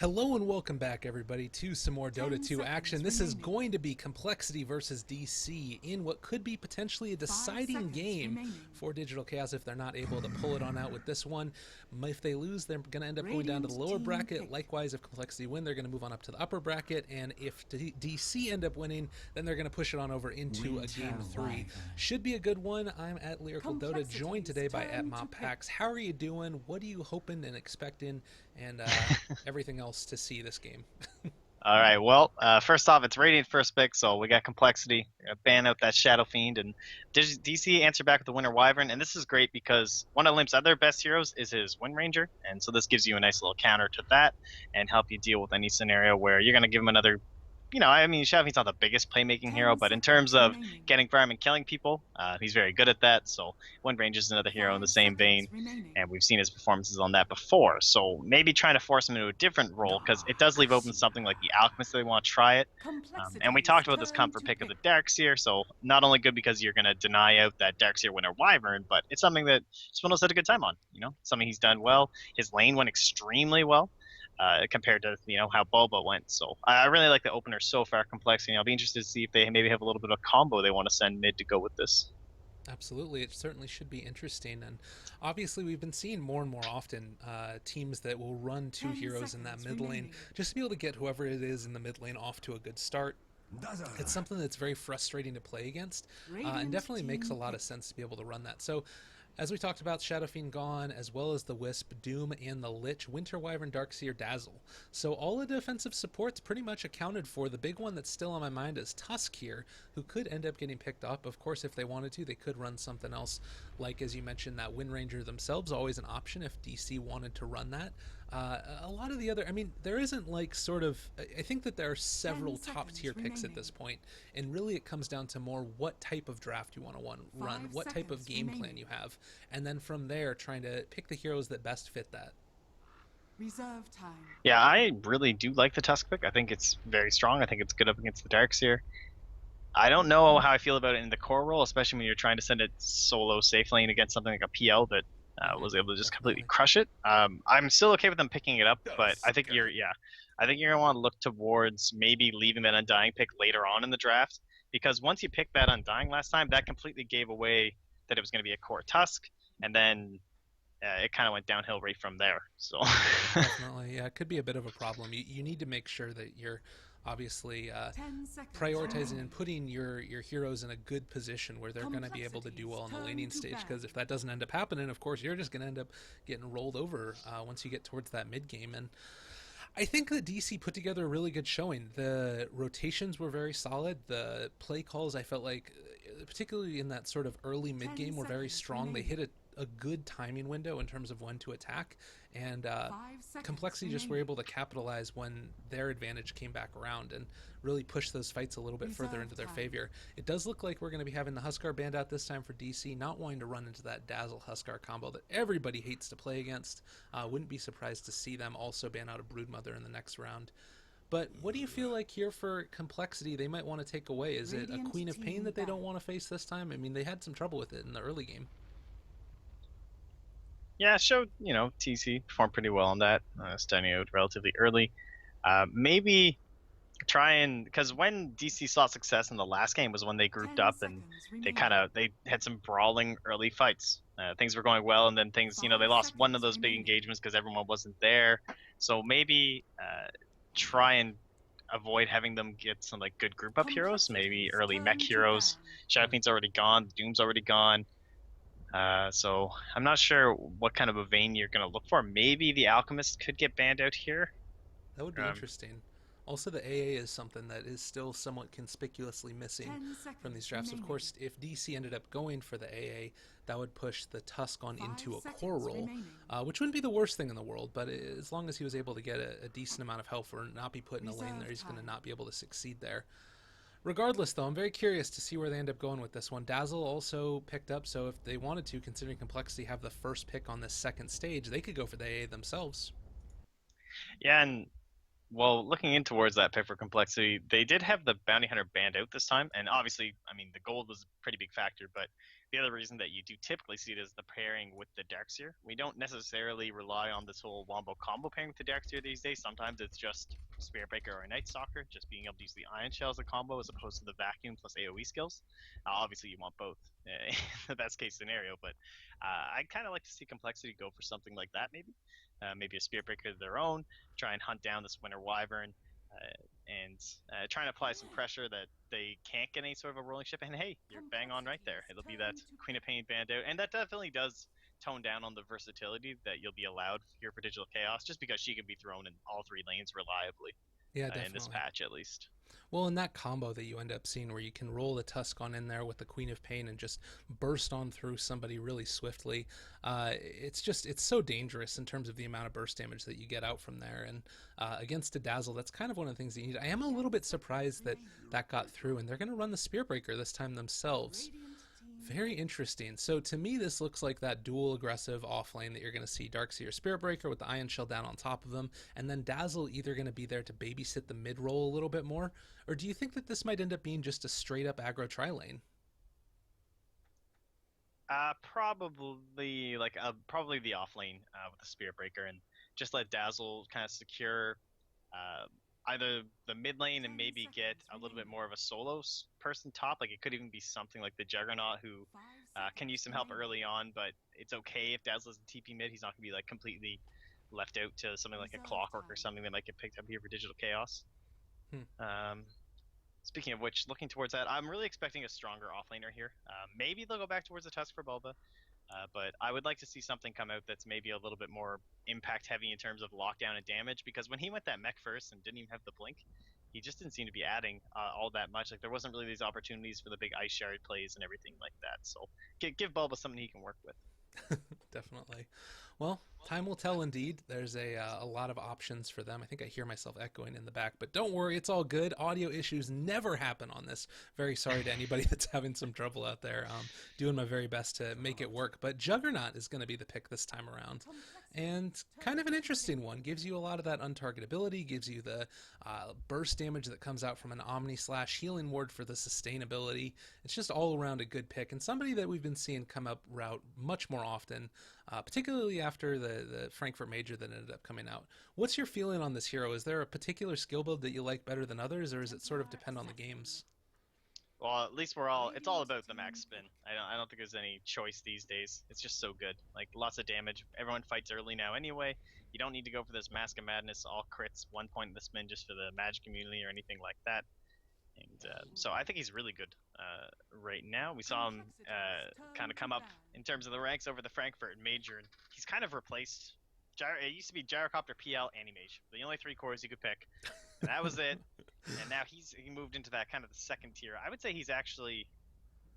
Hello and welcome back, everybody, to some more Dota 2 action. This is going to be compLexity versus DC in what could be potentially a deciding game for Digital Chaos if they're not able to pull it on out with this one. If they lose, they're going to end up going down to the lower bracket. Likewise, if compLexity win, they're going to move on up to the upper bracket. And if DC end up winning, then they're going to push it on over into a game 3. Should be a good one. I'm at Lyrical Dota, joined today by at MotPax. How are you doing? What are you hoping and expecting? And everything else to see this game. All right. Well, first off, it's Radiant first pick, so we got compLexity. Ban out that Shadow Fiend, and DC answer back with the Winter Wyvern. And this is great because one of Limp's other best heroes is his Wind Ranger, and so this gives you a nice little counter to that and help you deal with any scenario where you're going to give him another. I mean, Shadow Fiend's not the biggest playmaking hero, but in terms of getting farm and killing people, he's very good at that. So Wind Ranger is another hero in the same vein, and we've seen his performances on that before. So maybe trying to force him into a different role because it does leave open something like the Alchemist if they want to try it. And we talked about this comfort pick of the Darkseer, so not only good because you're going to deny out that Darkseer Winter Wyvern, but it's something that Spindle's had a good time on. Something he's done well. His lane went extremely well. Compared to how Boba went. So I really like the opener so far, compLexity. I'll be interested to see if they maybe have a little bit of combo they want to send mid to go with this. Absolutely, it certainly should be interesting, and obviously we've been seeing more and more often teams that will run two heroes in that mid lane just to be able to get whoever it is in the mid lane off to a good start. It's something that's very frustrating to play against, and definitely makes a lot of sense to be able to run that. So as we talked about, Shadow Fiend gone, as well as the Wisp, Doom, and the Lich, Winter Wyvern, Darkseer, Dazzle. So all the defensive supports pretty much accounted for. The big one that's still on my mind is Tusk here, who could end up getting picked up. Of course, if they wanted to, they could run something else, like, as you mentioned, that Wind Ranger themselves, always an option if DC wanted to run that. A lot of the other, I mean, there isn't like sort of, I think that there are several top tier picks at this point, and really it comes down to more what type of draft you want to run, what type of game plan you have, and then from there trying to pick the heroes that best fit that. Reserve time. Yeah, I really do like the Tusk pick. I think it's very strong. I think it's good up against the Darkseer. I don't know how I feel about it in the core role, especially when you're trying to send it solo safe lane against something like a PL that was able to just completely crush it. I'm still okay with them picking it up, but I think I think you're gonna want to look towards maybe leaving that Undying pick later on in the draft because once you picked that Undying last time, that completely gave away that it was going to be a core Tusk, and then it kind of went downhill right from there. So Definitely, yeah, it could be a bit of a problem. You need to make sure that you're obviously prioritizing and putting your heroes in a good position where they're going to be able to do well on the laning stage, because if that doesn't end up happening, of course you're just going to end up getting rolled over once you get towards that mid game. And I think that DC put together a really good showing. The rotations were very solid. The play calls, I felt like, particularly in that sort of early mid game, were very strong. They hit a good timing window in terms of when to attack, and compLexity just were able to capitalize when their advantage came back around and really push those fights a little bit further into their favor. It does look like we're going to be having the Huskar band out this time for DC, not wanting to run into that Dazzle Huskar combo that everybody hates to play against. Wouldn't be surprised to see them also ban out a Broodmother in the next round. But what do you feel like here for compLexity they might want to take away? Is it a Queen of Pain that they don't want to face this time? I mean, they had some trouble with it in the early game. yeah, it showed TC performed pretty well on that, starting out relatively early. Maybe try and because when DC saw success in the last game was when they grouped up and they had some brawling early fights. Things were going well, and then things they lost one of those big engagements because everyone wasn't there. So maybe try and avoid having them get some like good group up heroes, maybe early mech heroes. Shadow Fiend's already gone, Doom's already gone. So I'm not sure what kind of a vein you're gonna look for. Maybe the Alchemist could get banned out here. That would be interesting. Also, the AA is something that is still somewhat conspicuously missing from these drafts. Of course, if DC ended up going for the AA, that would push the Tusk on into a core role, which wouldn't be the worst thing in the world, but as long as he was able to get a decent amount of health or not be put in a lane there, he's going to not be able to succeed there. Regardless, though, I'm very curious to see where they end up going with this one. Dazzle also picked up, so if they wanted to, considering compLexity have the first pick on this second stage, they could go for the AA themselves. Yeah, and well, looking in towards that pick for compLexity, they did have the Bounty Hunter banned out this time, and obviously, I mean, the gold was a pretty big factor, but The other reason that you do typically see it is the pairing with the Darkseer. We don't necessarily rely on this whole wombo combo pairing with the Darkseer these days. Sometimes it's just Spiritbreaker or a Night Stalker, just being able to use the Ion Shell as a combo as opposed to the Vacuum plus AoE skills. Obviously, you want both in the best case scenario, but I'd kind of like to see compLexity go for something like that maybe. Maybe a Spiritbreaker of their own, try and hunt down this Winter Wyvern, and trying to apply some pressure that they can't get any sort of a rolling ship. And hey, you're bang on right there. It'll be that Queen of Pain banned out, and that definitely does tone down on the versatility that you'll be allowed here for Digital Chaos, just because she can be thrown in all three lanes reliably. Yeah, In this definitely. patch at least. Well, in that combo that you end up seeing where you can roll the Tusk on in there with the Queen of Pain and just burst on through somebody really swiftly, it's so dangerous in terms of the amount of burst damage that you get out from there. And against a Dazzle, that's kind of one of the things that you need. I am a little bit surprised that that got through, and they're going to run the Spearbreaker this time themselves. Very interesting. So to me, this looks like that dual aggressive offlane that you're going to see Darkseer Spiritbreaker with the Ion Shell down on top of them, and then Dazzle either going to be there to babysit the mid roll a little bit more, or do you think that this might end up being just a straight up aggro tri lane? Probably the off lane with the Spiritbreaker, and just let Dazzle kind of secure uh, either the mid lane and maybe get a little bit more of a solo person top. Like it could even be something like the Juggernaut, who can use some help early on, but it's okay if Dazzle is in TP mid. He's not going to be like completely left out to something like a Clockwork or something that might get picked up here for Digital Chaos. Speaking of which, looking towards that, I'm really expecting a stronger offlaner here. Maybe they'll go back towards the Tusk for Bulba, but I would like to see something come out that's maybe a little bit more impact heavy in terms of lockdown and damage, because when he went that mech first and didn't even have the blink, he just didn't seem to be adding all that much. Like there wasn't really these opportunities for the big ice shard plays and everything like that. So give Bulba something he can work with. Definitely. Well, time will tell indeed. There's a lot of options for them. I think I hear myself echoing in the back, but don't worry, it's all good. Audio issues never happen on this. Very sorry to anybody that's having some trouble out there. Doing my very best to make it work, but Juggernaut is going to be the pick this time around. And kind of an interesting one. Gives you a lot of that untargetability, gives you the burst damage that comes out from an Omni Slash, healing ward for the sustainability. It's just all around a good pick, and somebody that we've been seeing come up route much more often, particularly after the Frankfurt Major that ended up coming out. What's your feeling on this hero? Is there a particular skill build that you like better than others, or does it sort of depend on the games? Well, at least it's all about the max spin. I don't think there's any choice these days. It's just so good. Like lots of damage. Everyone fights early now anyway. You don't need to go for this Mask of Madness, all crits, 1 point in the spin just for the magic immunity or anything like that. And so I think he's really good right now. We saw him kind of come up in terms of the ranks over the Frankfurt Major, and he's kind of replaced. It used to be Gyrocopter, PL, Animage, the only 3 cores you could pick, and that was it. And now he moved into that kind of the second tier. I would say he's actually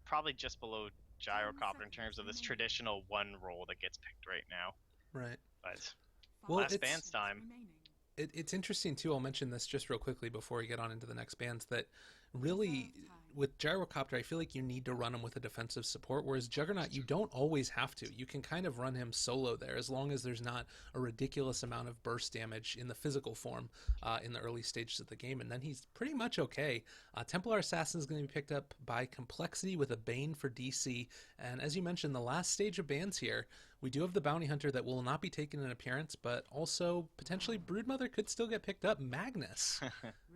probably just below Gyrocopter in terms of this traditional one role that gets picked right now. Right. But Well, last band's time. It's interesting too. I'll mention this just real quickly before we get on into the next bands, that really with Gyrocopter, I feel like you need to run him with a defensive support, whereas Juggernaut, you don't always have to. You can kind of run him solo there as long as there's not a ridiculous amount of burst damage in the physical form in the early stages of the game, and then he's pretty much okay. Templar Assassin is going to be picked up by compLexity with a Bane for DC, and as you mentioned, the last stage of bans here, we do have the Bounty Hunter that will not be taking an appearance, but also potentially Broodmother could still get picked up. Magnus.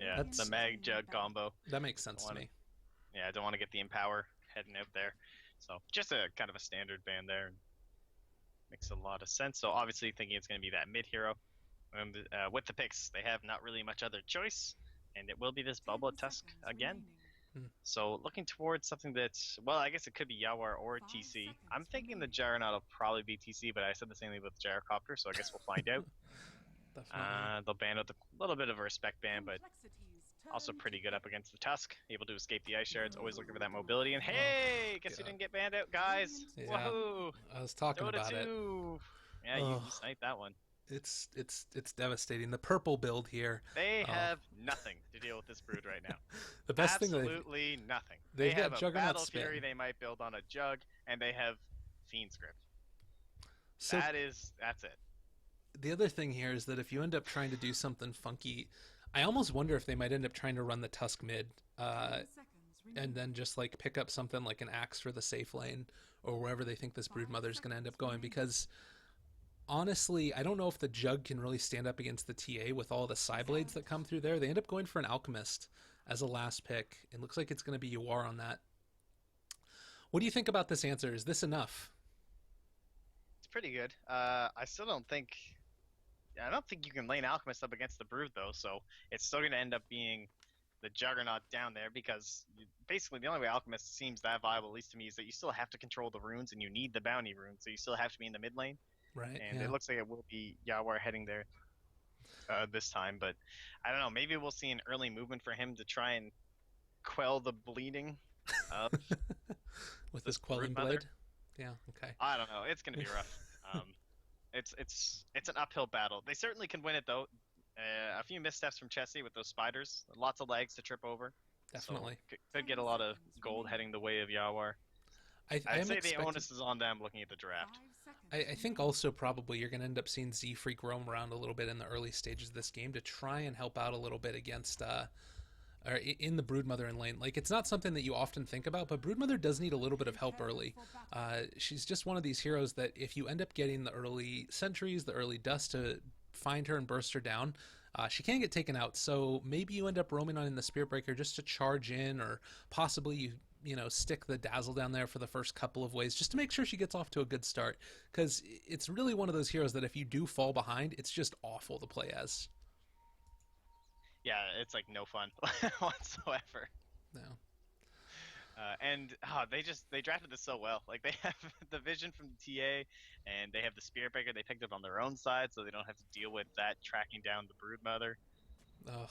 Yeah, the Mag Jug combo. That makes sense to me. Yeah, I don't want to get the Empower heading out there. So just a kind of a standard ban there. Makes a lot of sense. So obviously thinking it's going to be that mid hero. With the picks, they have not really much other choice, and it will be this Bubble Tusk again. So looking towards something that's, well, I guess it could be Yawar or TC. I'm thinking the Juggernaut will probably be TC, but I said the same thing with the Gyrocopter, so I guess we'll find out. They'll ban out a little bit of a respect ban, but also pretty good up against the Tusk. Able to escape the ice shards, always looking for that mobility. And hey, guess who didn't get banned out, guys? Yeah, Woohoo! I was talking Dota about 2. it. Yeah, you sniped that one. It's devastating. The purple build here. They have nothing to deal with this brood right now. The best Absolutely thing nothing. They have got a Juggernaut Battle spin. Fury they might build on a Jug, and they have Fiend Script. So That's it. the other thing here is that if you end up trying to do something funky, I almost wonder if they might end up trying to run the Tusk mid. and then just like pick up something like an axe for the safe lane or wherever they think this broodmother's going to end up going, because honestly, I don't know if the Jug can really stand up against the TA with all the Psyblades that come through there. They end up going for an Alchemist as a last pick. It looks like it's going to be Yuar on that. What do you think about this answer? Is this enough? It's pretty good. I still don't think. I don't think you can lane Alchemist up against the Brood though, so it's still going to end up being the Juggernaut down there, because basically the only way Alchemist seems that viable, at least to me, is that you still have to control the runes and you need the bounty runes, so you still have to be in the mid lane. Right. And Yeah. it looks like it will be Yawar heading there this time, but I don't know. Maybe we'll see an early movement for him to try and quell the bleeding of With this this quelling Broodmother. blade. Yeah. Okay. I don't know. It's going to be rough. It's an uphill battle. They certainly can win it though. A few missteps from Chessie with those spiders. Lots of legs to trip over. Definitely. So could get a lot of gold heading the way of Yawar. I I'd am say the expecting- onus is on them looking at the draft. I think also probably you're going to end up seeing Z Freak roam around a little bit in the early stages of this game to try and help out a little bit against or in the Broodmother in lane. Like, it's not something that you often think about, but Broodmother does need a little bit of help early. She's just one of these heroes that if you end up getting the early sentries, the early dust to find her and burst her down, she can get taken out. So maybe you end up roaming on in the Spirit Breaker just to charge in, or possibly you know, stick the Dazzle down there for the first couple of waves just to make sure she gets off to a good start, because it's really one of those heroes that if you do fall behind, it's just awful to play as. Yeah, it's like no fun whatsoever. No. And they drafted this so well. Like, they have the vision from the TA, and they have the Spirit Breaker they picked up on their own side, so they don't have to deal with that tracking down the Broodmother. Ugh.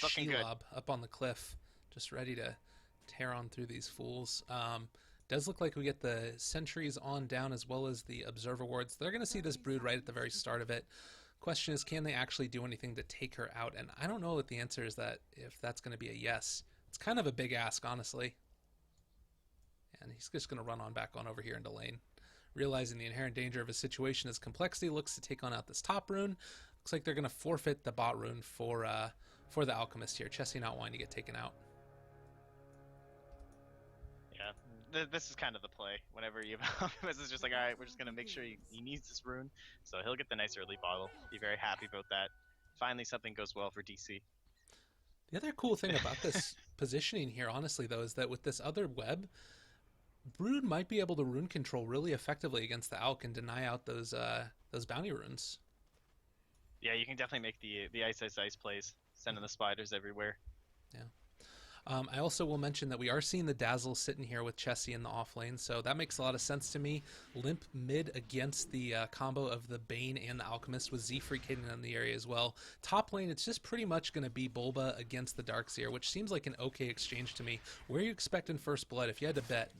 Looking good. Shelob up on the cliff, just ready to tear on through these fools. Does look like we get the sentries on down as well as the observer wards. They're going to see this Brood right at the very start of it. Question is, can they actually do anything to take her out? And I don't know what the answer is, that if that's going to be a yes. It's kind of a big ask, honestly. And he's just going to run on back on over here into lane, realizing the inherent danger of his situation as compLexity looks to take on out this top rune. Looks like they're going to forfeit the bot rune for the Alchemist here. Chessie not wanting to get taken out. Yeah, this is kind of the play. Whenever you Alchemist is just like, all right, we're just gonna make sure he needs this rune, so he'll get the nice early bottle. Be very happy about that. Finally, something goes well for DC. The other cool thing about this positioning here, honestly, though, is that with this other web, Brood might be able to rune control really effectively against the Alch and deny out those bounty runes. Yeah, you can definitely make the ice plays, sending the spiders everywhere. Yeah. I also will mention that we are seeing the Dazzle sitting here with Chessie in the off lane, so that makes a lot of sense to me. Limp mid against the combo of the Bane and the Alchemist, with Z Freak hitting in the area as well. Top lane, it's just pretty much going to be Bulba against the Darkseer, which seems like an okay exchange to me. Where are you expecting first blood if you had to bet?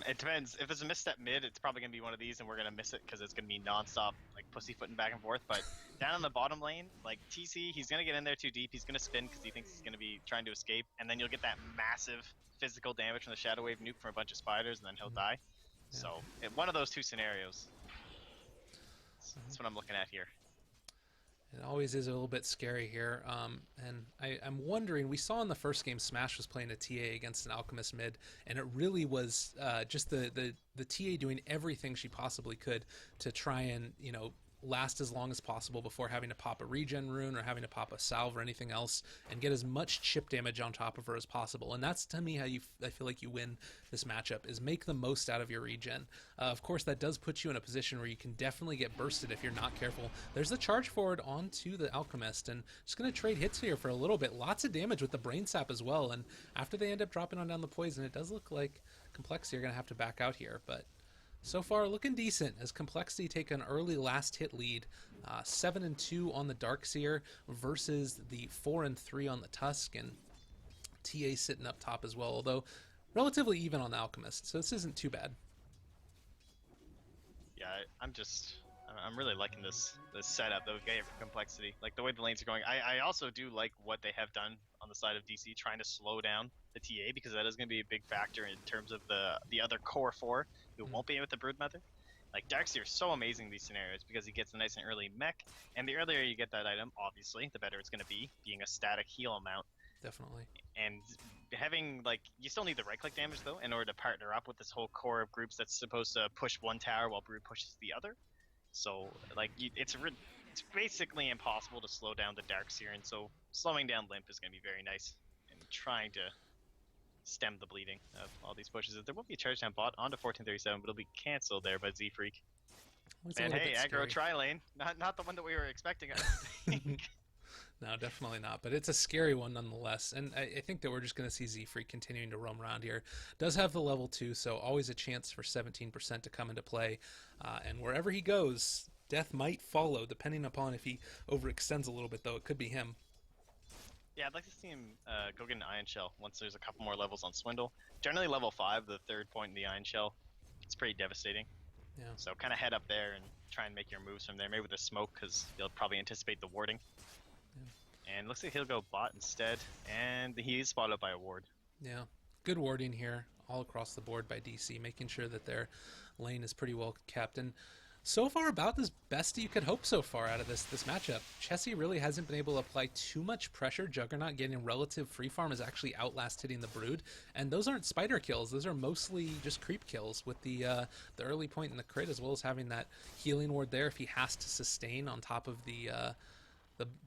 It depends. If there's a misstep mid, it's probably going to be one of these, and we're going to miss it because it's going to be non-stop, like, pussyfooting back and forth. But down in the bottom lane, like, TC, he's going to get in there too deep. He's going to spin because he thinks he's going to be trying to escape, and then you'll get that massive physical damage from the Shadow Wave nuke from a bunch of spiders, and then he'll die. Yeah. So, one of those two scenarios. That's what I'm looking at here. It always is a little bit scary here, and I'm wondering, we saw in the first game Smash was playing a TA against an Alchemist mid, and it really was just the TA doing everything she possibly could to try and, you know, last as long as possible before having to pop a regen rune or having to pop a salve or anything else, and get as much chip damage on top of her as possible. And that's, to me, how I feel like you win this matchup, is make the most out of your regen. Of course, that does put you in a position where you can definitely get bursted if you're not careful. There's the charge forward onto the Alchemist, and just going to trade hits here for a little bit. Lots of damage with the Brain Sap as well, and after they end up dropping on down the poison, it does look like compLexity are going to have to back out here, but so far, looking decent as compLexity take an early last hit lead, 7-2 on the Darkseer versus the 4-3 on the Tusk, and TA sitting up top as well, although relatively even on the Alchemist, so this isn't too bad. Yeah, I'm really liking this setup that we've got here for compLexity. Like, the way the lanes are going. I also do like what they have done on the side of DC, trying to slow down the TA, because that is going to be a big factor in terms of the other core four who won't be in with the Broodmother. Like, Darkseer is so amazing in these scenarios because he gets a nice and early mech, and the earlier you get that item, obviously, the better it's going to be, being a static heal amount. Definitely. And having, like, you still need the right-click damage, though, in order to partner up with this whole core of groups that's supposed to push one tower while Brood pushes the other. So, like, it's basically impossible to slow down the Dark Siren, so slowing down Limp is going to be very nice. And trying to stem the bleeding of all these pushes. There will be a charge down bot onto 1437, but it'll be cancelled there by Z-Freak. It's a And little hey, bit aggro scary. tri-lane. Not the one that we were expecting, I don't think. No, definitely not. But it's a scary one nonetheless. And I think that we're just going to see Z-Freak continuing to roam around here. Does have the level 2, so always a chance for 17% to come into play. And wherever he goes, death might follow, depending upon if he overextends a little bit, though. It could be him. Yeah, I'd like to see him go get an Iron Shell once there's a couple more levels on Swindle. Generally level 5, the third point in the Iron Shell. It's pretty devastating. Yeah. So kind of head up there and try and make your moves from there. Maybe with a smoke, because you'll probably anticipate the warding. Yeah. And looks like he'll go bot instead. And he's spotted up by a ward. Yeah. Good warding here all across the board by DC, making sure that their lane is pretty well kept. And so far, about as best you could hope so far out of this matchup. Chessie really hasn't been able to apply too much pressure. Juggernaut getting relative free farm is actually outlast hitting the Brood, and those aren't spider kills. Those are mostly just creep kills with the early point in the crit, as well as having that healing ward there if he has to sustain on top of the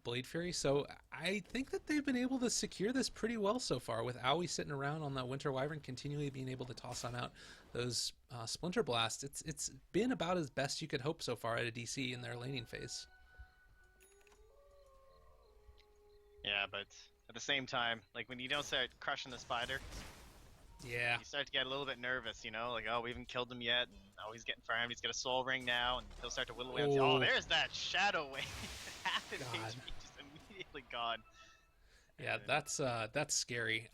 Blade Fury. So I think that they've been able to secure this pretty well so far, with Aoi sitting around on that Winter Wyvern, continually being able to toss on out those Splinter Blasts. It's been about as best you could hope so far at a DC in their laning phase. Yeah, but at the same time, like, when you don't start crushing the spider, Yeah. you start to get a little bit nervous, you know? Like, oh, we haven't killed him yet, and oh, he's getting farmed, he's got a soul ring now, and he'll start to whittle away. Oh. Oh, there's that Shadow Wave! Half his HP just immediately gone. Yeah, that's scary.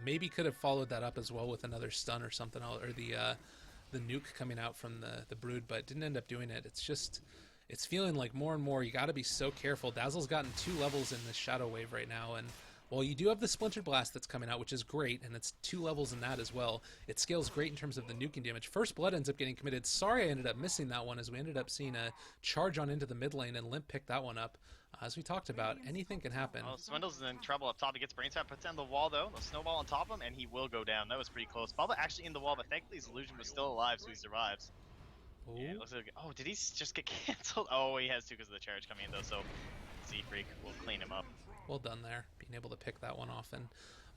Maybe could have followed that up as well with another stun or something, or the nuke coming out from the Brood, but didn't end up doing it. It's feeling like more and more you got to be so careful. Dazzle's gotten 2 levels in this Shadow Wave right now, and while you do have the Splintered Blast that's coming out, which is great, and it's 2 levels in that as well, it scales great in terms of the nuking damage. First Blood ends up getting committed. Sorry I ended up missing that one, as we ended up seeing a charge on into the mid lane, and Limp picked that one up. As we talked about, anything can happen. Oh, Swindle's in trouble up top. He gets Brain Trap, puts down the wall, though. The snowball on top of him, and he will go down. That was pretty close. Bubba actually in the wall, but thankfully his illusion was still alive, so he survives. Ooh. Yeah, it looks like, oh, did he just get cancelled? Oh, he has to because of the charge coming in, though, so Z-Freak will clean him up. Well done there, being able to pick that one off. And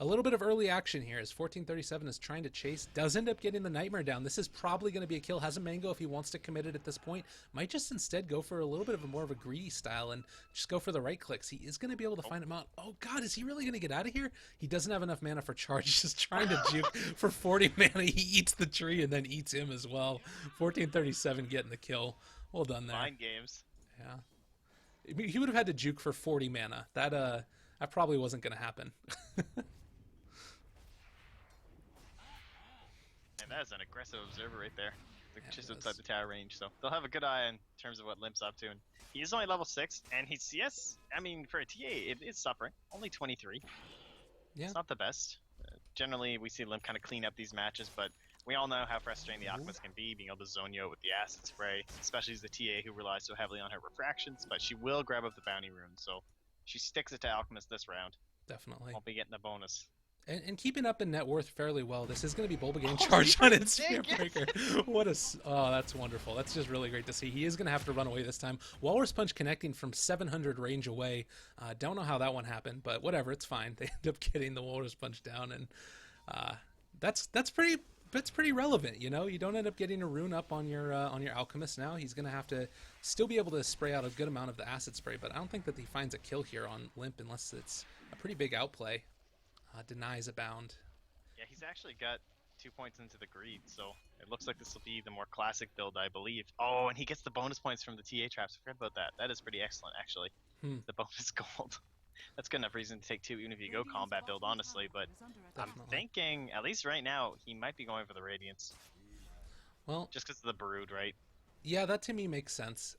a little bit of early action here as 1437 is trying to chase, does end up getting the Nightmare down. This is probably going to be a kill. Has a Mango if he wants to commit it at this point. Might just instead go for a little bit of a more of a greedy style and just go for the right clicks. He is going to be able to find him out. Oh god, is he really going to get out of here? He doesn't have enough mana for charge. He's just trying to juke for 40 mana. He eats the tree and then eats him as well. 1437 getting the kill. Well done there. Mind games. Yeah. I mean, he would have had to juke for 40 mana. That probably wasn't going to happen. And that is an aggressive observer right there. Yeah, Just outside the tower range, so they'll have a good eye in terms of what Limp's up to. And he's only level 6, and he's, yes, I mean, for a TA, it is suffering. Only 23. Yeah. It's not the best. Generally, we see Limp kind of clean up these matches, but we all know how frustrating the Alchemist can be, being able to zone you out with the acid spray, especially as the TA who relies so heavily on her refractions, but she will grab up the bounty rune, so she sticks it to Alchemist this round. Definitely. Won't be getting the bonus. And keeping up in net worth fairly well. This is going to be Bulba getting charged on its Spear Breaker. Oh, that's wonderful. That's just really great to see. He is going to have to run away this time. Walrus Punch connecting from 700 range away. Don't know how that one happened, but whatever. It's fine. They end up getting the Walrus Punch down, and that's pretty relevant. You know, you don't end up getting a rune up on your Alchemist now. He's going to have to still be able to spray out a good amount of the acid spray, but I don't think that he finds a kill here on Limp unless it's a pretty big outplay. Denies abound. Yeah, he's actually got 2 points into the greed, so it looks like this will be the more classic build, I believe. Oh, and he gets the bonus points from the TA traps. I forgot about that. That is pretty excellent, actually. The bonus gold. That's good enough reason to take 2, even if you go combat build, honestly. But I'm thinking, at least right now, he might be going for the Radiance. Well, just because of the Brood, right? Yeah, that to me makes sense.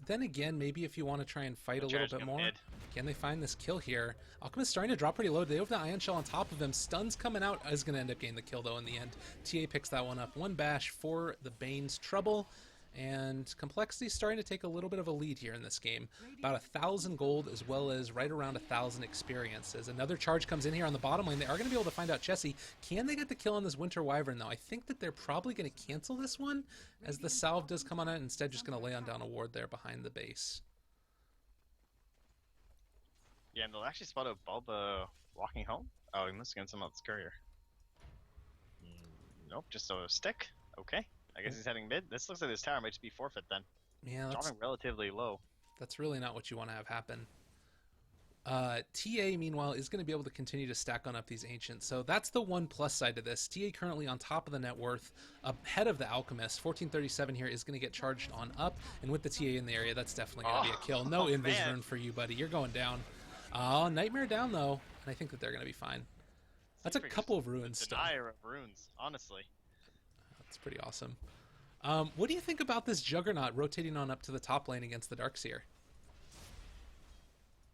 Then again, maybe if you want to try and fight a little bit more, can they find this kill here? Alchemist starting to drop pretty low. They have the Ion Shell on top of him. Stuns coming out is going to end up getting the kill, though, in the end. TA picks that one up. 1 bash for the Bane's trouble. And complexity's starting to take a little bit of a lead here in this game. About 1,000 gold as well as right around 1,000 experience. As another charge comes in here on the bottom lane, they are going to be able to find out Chessie. Can they get the kill on this Winter Wyvern, though? I think that they're probably going to cancel this one, as the salve does come on it. Instead, just going to lay on down a ward there behind the base. Yeah, and they'll actually spot a Bulba walking home. Oh, he must have gotten some else courier. Nope, just a stick. Okay. I guess he's heading mid. This looks like this tower might just be forfeit then. Yeah, Dropping relatively low. That's really not what you want to have happen. TA, meanwhile, is going to be able to continue to stack on up these Ancients. So that's the one plus side to this. TA currently on top of the net worth, ahead of the Alchemist. 1437 here is going to get charged on up. And with the TA in the area, that's definitely going to be a kill. No Invis rune for you, buddy. You're going down. Nightmare down, though. And I think that they're going to be fine. That's a couple of runes still. Denier of runes, honestly. That's pretty awesome. What do you think about this Juggernaut rotating on up to the top lane against the Darkseer?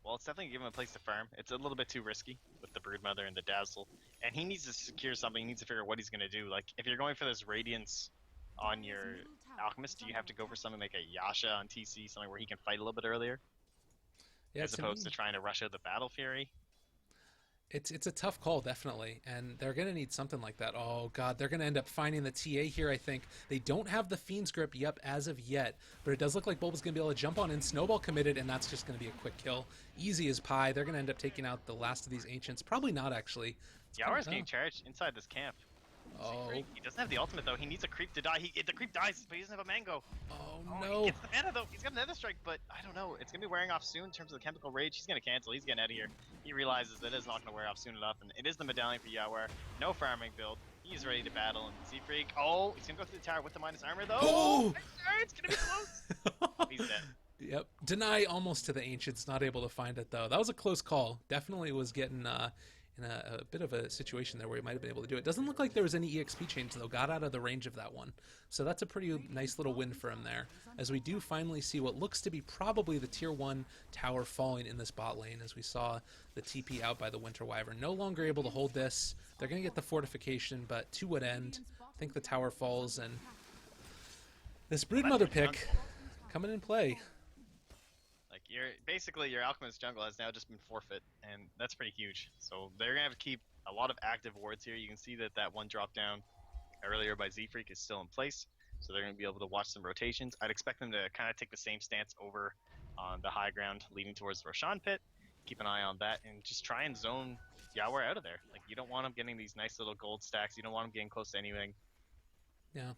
Well, it's definitely given him a place to farm. It's a little bit too risky with the Broodmother and the Dazzle. And he needs to secure something. He needs to figure out what he's going to do. Like, if you're going for this Radiance on your Alchemist, do you have to go for something like a Yasha on TC, something where he can fight a little bit earlier? Yeah, as opposed to trying to rush out the Battle Fury? It's a tough call, definitely, and they're going to need something like that. Oh, God, they're going to end up finding the TA here, I think. They don't have the Fiend's Grip as of yet, but it does look like Bulba's going to be able to jump on in. Snowball committed, and that's just going to be a quick kill. Easy as pie. They're going to end up taking out the last of these Ancients. Probably not, actually. Yawa's getting charged inside this camp. Oh. He doesn't have the ultimate, though. He needs a creep to die. The creep dies, but he doesn't have a mango. Oh, He no. gets the mana, though. He's got another strike, but I don't know. It's going to be wearing off soon in terms of the chemical rage. He's going to cancel. He's getting out of here. He realizes that it's not going to wear off soon enough, and it is the medallion for Yawar. No farming build. He's ready to battle, and Z-Freak. Oh, he's going to go through the tower with the minus armor, though. Oh! It's going to be close. He's dead. Yep. Deny almost to the Ancients. Not able to find it, though. That was a close call. Definitely was getting in a bit of a situation there where he might have been able to do it. Doesn't look like there was any EXP change, though. Got out of the range of that one. So that's a pretty nice little win for him there. As we do finally see what looks to be probably the Tier 1 tower falling in this bot lane, as we saw the TP out by the Winter Wyvern. No longer able to hold this. They're going to get the fortification, but to what end? I think the tower falls, and this Broodmother pick coming in play. Like, your Alchemist jungle has now just been forfeit, and that's pretty huge. So they're gonna have to keep a lot of active wards here. You can see that one drop down earlier by Z-Freak is still in place, so they're gonna be able to watch some rotations. I'd expect them to kind of take the same stance over on the high ground leading towards the Roshan pit. Keep an eye on that, and just try and zone Yawar out of there. Like, you don't want him getting these nice little gold stacks. You don't want him getting close to anything. Yeah.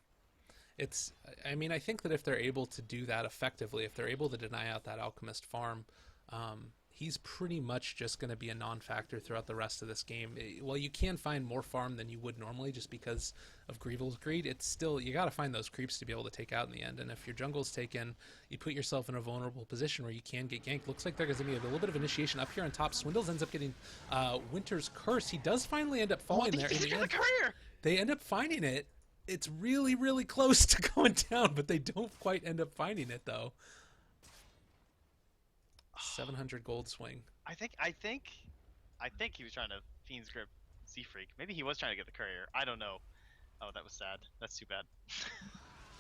I mean, I think that if they're able to do that effectively, if they're able to deny out that Alchemist farm, he's pretty much just going to be a non-factor throughout the rest of this game. Well, you can find more farm than you would normally just because of Greevil's greed. It's still, you got to find those creeps to be able to take out in the end. And if your jungle's taken, you put yourself in a vulnerable position where you can get ganked. Looks like there's going to be a little bit of initiation up here on top. Swindles ends up getting Winter's Curse. He does finally end up falling there. In the end. They end up finding it. It's really, really close to going down, but they don't quite end up finding it, though. 700 gold swing. I think he was trying to Fiend's Grip Z-Freak. Maybe he was trying to get the courier. I don't know. Oh, that was sad. That's too bad.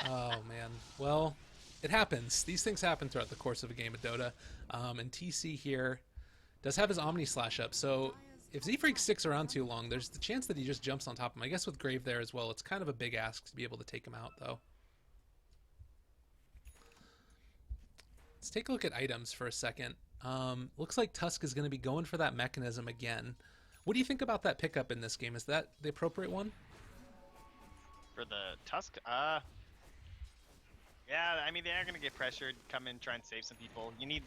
Oh, man. Well, it happens. These things happen throughout the course of a game of Dota. And TC here does have his Omni Slash up, so if Z-Freak sticks around too long, there's the chance that he just jumps on top of him. I guess with Grave there as well, it's kind of a big ask to be able to take him out, though. Let's take a look at items for a second. Looks like Tusk is going to be going for that mechanism again. What do you think about that pickup in this game? Is that the appropriate one? For the Tusk? Yeah, I mean, they are going to get pressured, come in, try and save some people. You need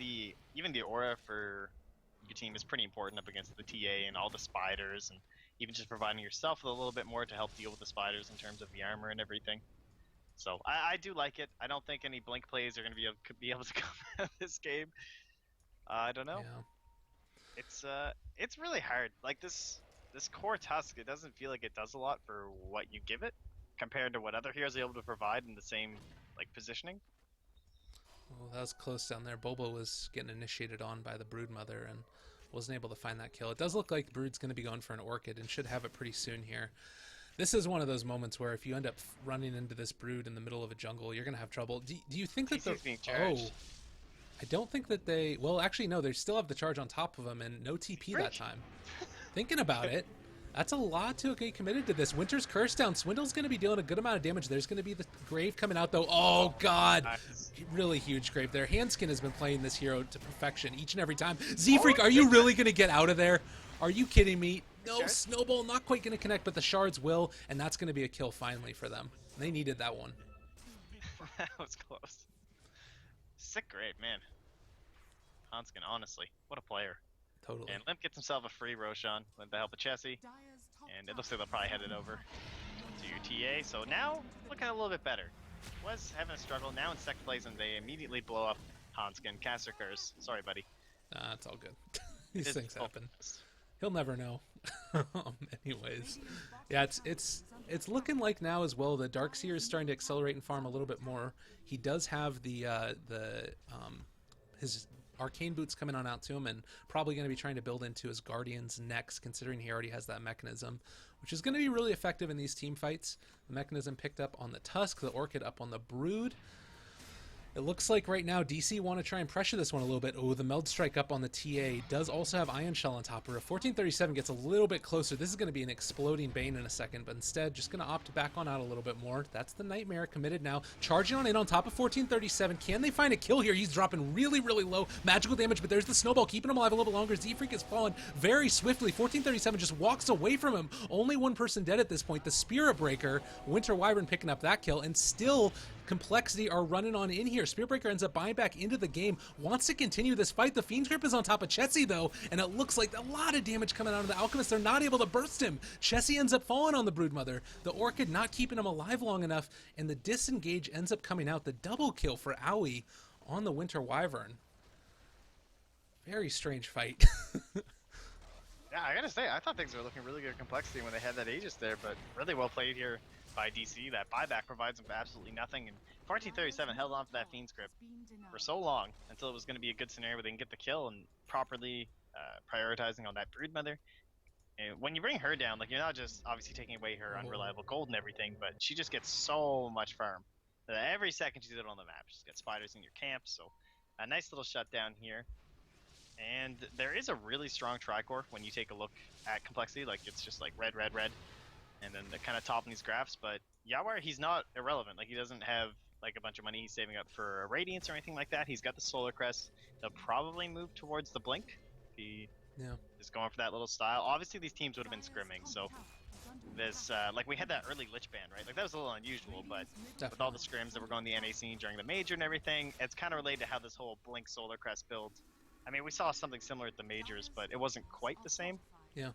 even the aura for your team is pretty important up against the TA and all the spiders, and even just providing yourself with a little bit more to help deal with the spiders in terms of the armor and everything. So I do like it. I don't think any blink plays are going to be able to come out of this game. I don't know. Yeah. It's really hard. Like this core Tusk, it doesn't feel like it does a lot for what you give it compared to what other heroes are able to provide in the same like positioning. Well, that was close down there. Bobo was getting initiated on by the Broodmother and wasn't able to find that kill. It does look like Brood's going to be going for an Orchid and should have it pretty soon here. This is one of those moments where if you end up running into this brood in the middle of a jungle, you're going to have trouble. Do you think that TC's being charged. I don't think that they... Well, actually, no. They still have the charge on top of them and no TP that time. Thinking about it, that's a lot to get committed to this. Winter's Curse down. Swindle's going to be dealing a good amount of damage. There's going to be the Grave coming out, though. Oh, God. Nice. Really huge Grave there. Handskin has been playing this hero to perfection each and every time. Z-Freak, are you really going to get out of there? Are you kidding me? No, Snowball not quite going to connect, but the shards will, and that's going to be a kill finally for them. They needed that one. That was close. Sick Grave, man. Hanskin, honestly, what a player. Totally. And Limp gets himself a free Roshan with the help of Chessie, and it looks like they'll probably head it over to TA. So now, looking a little bit better. Was having a struggle, now in second place, and they immediately blow up Hanskin. Caster Curse. Sorry, buddy. Nah, it's all good. These things happen. He'll never know. Anyways, yeah, it's looking like now as well the Darkseer is starting to accelerate and farm a little bit more. He does have his Arcane Boots coming on out to him, and probably going to be trying to build into his Guardians next, considering he already has that mechanism, which is going to be really effective in these team fights. The mechanism picked up on the Tusk, the Orchid up on the Brood. It looks like right now DC want to try and pressure this one a little bit. Oh, the Meld Strike up on the TA does also have Ion Shell on top of her. 1437 gets a little bit closer. This is going to be an exploding Bane in a second, but instead just going to opt back on out a little bit more. That's the Nightmare committed now. Charging on in on top of 1437. Can they find a kill here? He's dropping really, really low magical damage, but there's the Snowball keeping him alive a little bit longer. Z-Freak has fallen very swiftly. 1437 just walks away from him. Only one person dead at this point. The Spirit Breaker. Winter Wyvern picking up that kill, and still compLexity are running on in here. Spirit Breaker ends up buying back into the game, wants to continue this fight. The Fiend's Grip is on top of Chessie though, and it looks like a lot of damage coming out of the Alchemist. They're not able to burst him. Chessie ends up falling on the Broodmother. The Orchid not keeping him alive long enough, and the disengage ends up coming out. The double kill for Owie on the Winter Wyvern. Very strange fight. Yeah, I gotta say, I thought things were looking really good at compLexity when they had that Aegis there, but really well played here by DC. That buyback provides them absolutely nothing, and 1437 held on for that Fiend's Grip for so long until it was going to be a good scenario where they can get the kill and properly prioritizing on that Broodmother. And when you bring her down, like, you're not just obviously taking away her unreliable gold and everything, but she just gets so much farm. Every second she's out on the map, she's got spiders in your camp, so a nice little shutdown here. And there is a really strong Tricore when you take a look at compLexity. Like, it's just like red, red, red, and then they're kind of topping these graphs. But Yawar, he's not irrelevant. Like, he doesn't have like a bunch of money he's saving up for a Radiance or anything like that. He's got the Solar Crest. They'll probably move towards the Blink if he is going for that little style. Obviously, these teams would have been scrimming, so this like, we had that early Lich ban, right? Like, that was a little unusual, but with all the scrims that were going the NA scene during the Major and everything, it's kind of related to how this whole Blink Solar Crest build. I mean, we saw something similar at the Majors, but it wasn't quite the same. Yeah.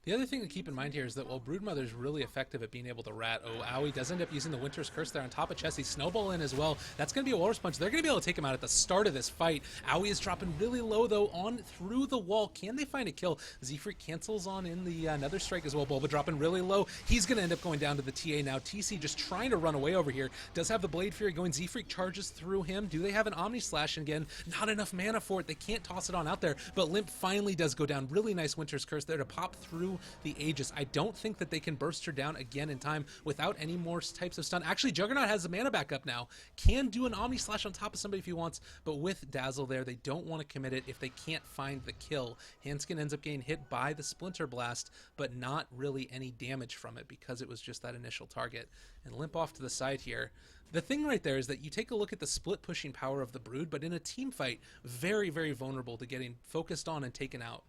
The other thing to keep in mind here is that while Broodmother's really effective at being able to rat, Owie does end up using the Winter's Curse there on top of Chessie. Snowball in as well. That's going to be a Walrus Punch. They're going to be able to take him out at the start of this fight. Owie is dropping really low, though, on through the wall. Can they find a kill? Z-Freak cancels on in the Nether Strike as well. Bulba dropping really low. He's going to end up going down to the TA now. TC just trying to run away over here. Does have the Blade Fury going. Z-Freak charges through him. Do they have an Omni Slash? And again, not enough mana for it. They can't toss it on out there. But Limp finally does go down. Really nice Winter's Curse there to pop through the Aegis. I don't think that they can burst her down again in time without any more types of stun. Actually, Juggernaut has the mana back up now. Can do an Omni Slash on top of somebody if he wants, but with Dazzle there, they don't want to commit it if they can't find the kill. Handskin ends up getting hit by the Splinter Blast, but not really any damage from it because it was just that initial target. And Limp off to the side here. The thing right there is that you take a look at the split pushing power of the Brood, but in a team fight, very, very vulnerable to getting focused on and taken out.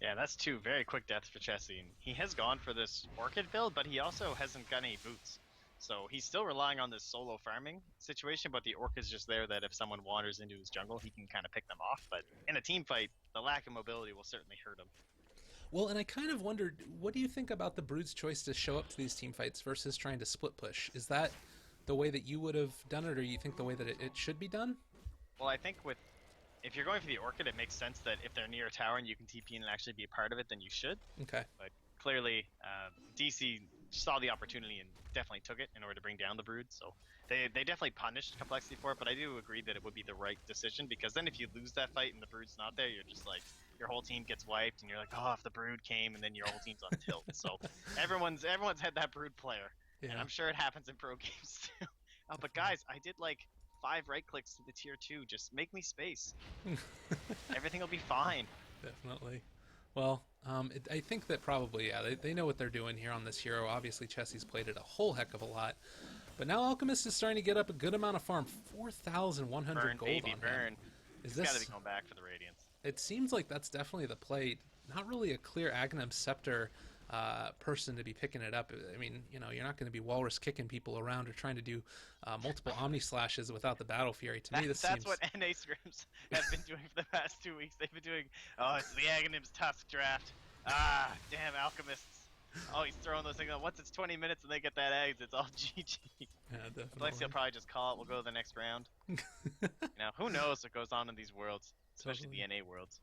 Yeah, that's two very quick deaths for Chessie. He has gone for this Orchid build, but he also hasn't got any boots. So he's still relying on this solo farming situation, but the Orchid's just there that if someone wanders into his jungle, he can kind of pick them off. But in a team fight, the lack of mobility will certainly hurt him. Well, and I kind of wondered, what do you think about the Brood's choice to show up to these team fights versus trying to split push? Is that the way that you would have done it, or you think the way that it should be done? Well, I think if you're going for the Orchid, it makes sense that if they're near a tower and you can TP and actually be a part of it, then you should. Okay. But clearly, DC saw the opportunity and definitely took it in order to bring down the Brood. So they definitely punished Complexity for it, but I do agree that it would be the right decision, because then if you lose that fight and the Brood's not there, you're just like, your whole team gets wiped, and you're like, oh, if the Brood came, and then your whole team's on tilt. So everyone's had that Brood player, and Yeah. I'm sure it happens in pro games too. But guys, I did like 5 right clicks to the tier 2. Just make me space. Everything will be fine. Definitely. Well, I think that probably, yeah, they know what they're doing here on this hero. Obviously, Chessie's played it a whole heck of a lot. But now Alchemist is starting to get up a good amount of farm. 4,100 Burn, gold baby, on burn. him. Is He's got to this... be going back for the Radiance. It seems like that's definitely the play. Not really a clear Aghanim Scepter person to be picking it up. I mean, you know, you're not going to be walrus kicking people around or trying to do multiple Omni Slashes without the Battle Fury. To me, this That's seems... what NA scrims have been doing for the past 2 weeks. They've been doing, oh, it's the Aghanim's Tusk draft. Ah, damn, Alchemists. Oh, he's throwing those things. Once it's 20 minutes and they get that eggs, it's all GG. Yeah, definitely. Complexity will probably just call it. We'll go to the next round. You know, who knows what goes on in these worlds, especially Totally. the NA worlds.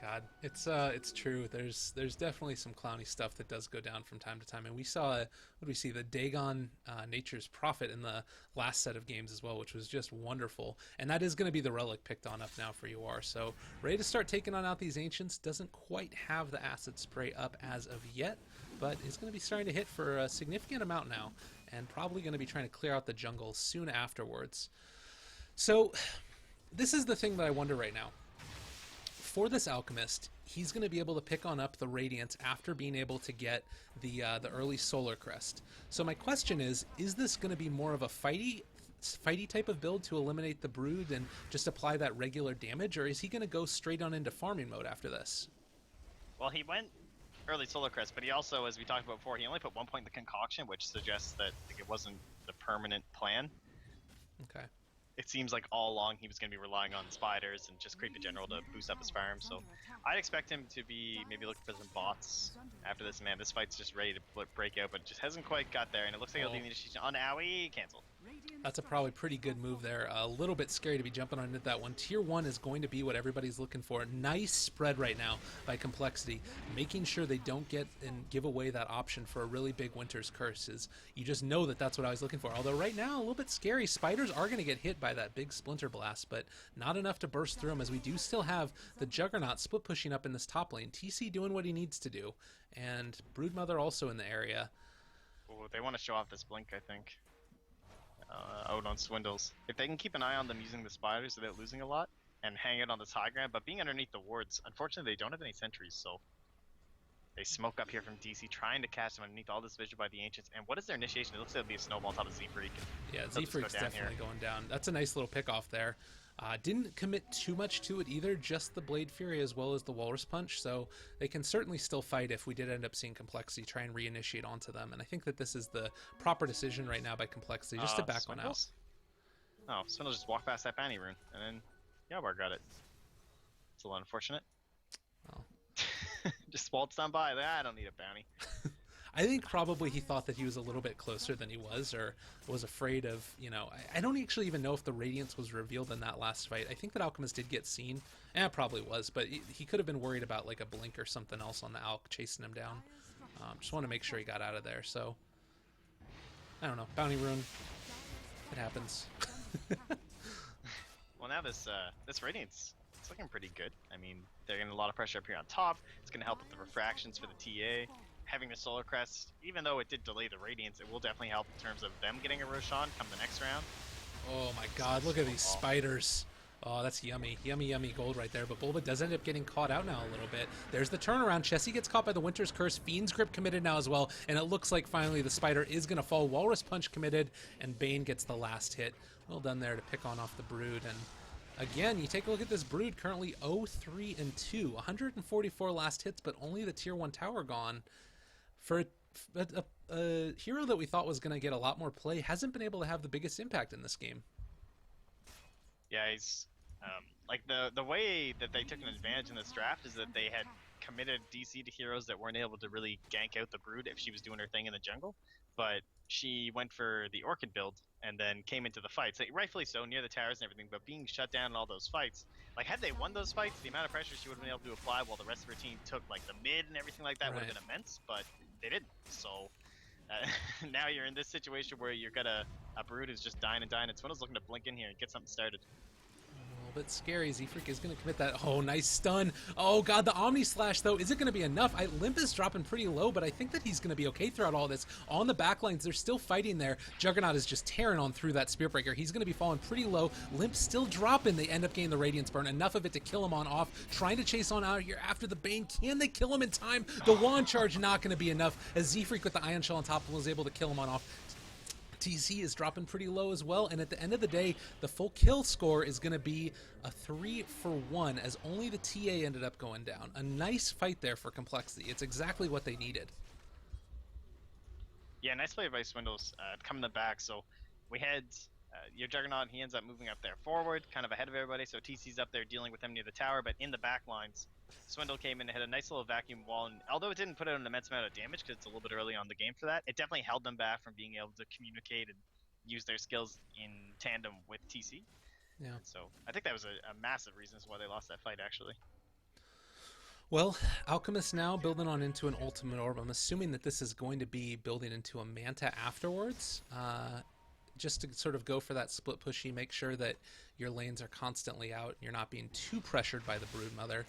God, it's true. There's definitely some clowny stuff that does go down from time to time, and we saw what do we see, the Dagon Nature's Prophet in the last set of games as well, which was just wonderful. And that is going to be the relic picked on up now for UR. So ready to start taking on out these ancients. Doesn't quite have the acid spray up as of yet, but is going to be starting to hit for a significant amount now, and probably going to be trying to clear out the jungle soon afterwards. So this is the thing that I wonder right now. For this Alchemist, he's going to be able to pick on up the Radiance after being able to get the early Solar Crest. So my question is this going to be more of a fighty type of build to eliminate the Brood and just apply that regular damage, or is he going to go straight on into farming mode after this? Well, he went early Solar Crest, but he also, as we talked about before, he only put 1 point in the concoction, which suggests that like, it wasn't the permanent plan. Okay. It seems like all along he was going to be relying on spiders and just creep the general to boost up his farm. So I'd expect him to be maybe looking for some bots after this. Man, this fight's just ready to break out, but just hasn't quite got there. And it looks like he'll do the initiation on Owie. Canceled. That's a probably pretty good move there. A little bit scary to be jumping on into that one. Tier 1 is going to be what everybody's looking for. Nice spread right now by Complexity, making sure they don't get and give away that option for a really big Winter's Curse. You just know that that's what I was looking for. Although right now, a little bit scary. Spiders are going to get hit by that big Splinter Blast, but not enough to burst through them, as we do still have the Juggernaut split pushing up in this top lane. TC doing what he needs to do, and Broodmother also in the area. Ooh, they want to show off this blink, I think. Out on Swindles. If they can keep an eye on them using the spiders without losing a lot, and hang it on this high ground, but being underneath the wards, unfortunately they don't have any sentries, so they smoke up here from DC, trying to catch them underneath all this vision by the Ancients. And what is their initiation? It looks like it'll be a snowball on top of Z-Freak. Yeah, Z-Freak's definitely going down. That's a nice little pick off there. Didn't commit too much to it either, just the Blade Fury as well as the Walrus Punch, so they can certainly still fight if we did end up seeing Complexity try and reinitiate onto them. And I think that this is the proper decision right now by Complexity, just to back one out. Oh, Swindle just walked past that bounty rune, and then Yawbar got it. It's a little unfortunate. Well. Just waltzed on by. I don't need a bounty. I think probably he thought that he was a little bit closer than he was, or was afraid of, you know, I don't actually even know if the Radiance was revealed in that last fight. I think that Alchemist did get seen. It probably was, but he could have been worried about like a blink or something else on the Alch chasing him down. Just want to make sure he got out of there, so I don't know. Bounty rune. It happens. Well, now this Radiance, it's looking pretty good. I mean, they're getting a lot of pressure up here on top. It's going to help with the refractions for the TA. Having the Solar Crest, even though it did delay the Radiance, it will definitely help in terms of them getting a Roshan come the next round. Oh my god, look at these spiders. Oh, that's yummy. Yummy, yummy gold right there. But Bulba does end up getting caught out now a little bit. There's the turnaround. Chessie gets caught by the Winter's Curse. Fiend's Grip committed now as well. And it looks like finally the spider is going to fall. Walrus Punch committed. And Bane gets the last hit. Well done there to pick on off the Brood. And again, you take a look at this Brood. Currently 0-3-2. 144 last hits, but only the Tier 1 tower gone. For a hero that we thought was going to get a lot more play, hasn't been able to have the biggest impact in this game. Yeah, he's like the way that they took an advantage in this draft is that they had committed DC to heroes that weren't able to really gank out the Brood if she was doing her thing in the jungle, but she went for the Orchid build and then came into the fights, like, rightfully so, near the towers and everything, but being shut down in all those fights, like, had they won those fights, the amount of pressure she would have been able to apply while the rest of her team took, like, the mid and everything like that would have been immense, but they didn't. So Now you're in this situation where you're gonna a Brood is just dying and dying, and Swindle's looking to blink in here and get something started. A little bit scary. Z-Freak is going to commit that. Oh, nice stun. Oh, God, the Omni Slash, though, is it going to be enough? Limp is dropping pretty low, but I think that he's going to be okay throughout all this. On the backlines, they're still fighting there. Juggernaut is just tearing on through that Spear Breaker. He's going to be falling pretty low. Limp's still dropping. They end up getting the Radiance Burn. Enough of it to kill him on off. Trying to chase on out here after the Bane. Can they kill him in time? The Wand Charge not going to be enough, as Z-Freak with the Ion Shell on top was able to kill him on off. TC is dropping pretty low as well, and at the end of the day, the full kill score is going to be a 3-for-1, as only the TA ended up going down. A nice fight there for compLexity. It's exactly what they needed. Yeah, nice play by Swindles coming the back. So we had your Juggernaut, he ends up moving up there forward, kind of ahead of everybody, so TC's up there dealing with him near the tower, but in the back lines, Swindle came in and hit a nice little vacuum wall, and although it didn't put out an immense amount of damage, because it's a little bit early on the game for that, it definitely held them back from being able to communicate and use their skills in tandem with TC. Yeah. And so I think that was a massive reason as why they lost that fight, actually. Well, Alchemist now building on into an Ultimate Orb. I'm assuming that this is going to be building into a Manta afterwards. Just to sort of go for that split pushy, make sure that your lanes are constantly out, you're not being too pressured by the Broodmother.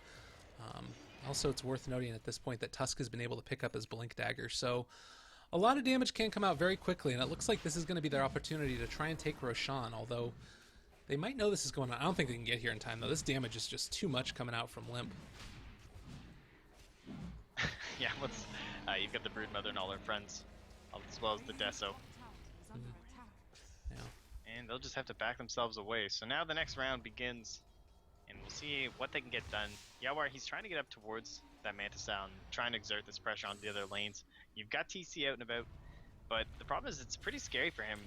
Also, it's worth noting at this point that Tusk has been able to pick up his Blink Dagger, so a lot of damage can come out very quickly, and it looks like this is going to be their opportunity to try and take Roshan, although they might know this is going on. I don't think they can get here in time, though. This damage is just too much coming out from Limp. Yeah, you've got the Broodmother and all her friends, as well as the Deso. Yeah. And they'll just have to back themselves away. So now the next round begins, and we'll see what they can get done. Yawar, he's trying to get up towards that Manta Sound, trying to exert this pressure on the other lanes. You've got TC out and about, but the problem is it's pretty scary for him.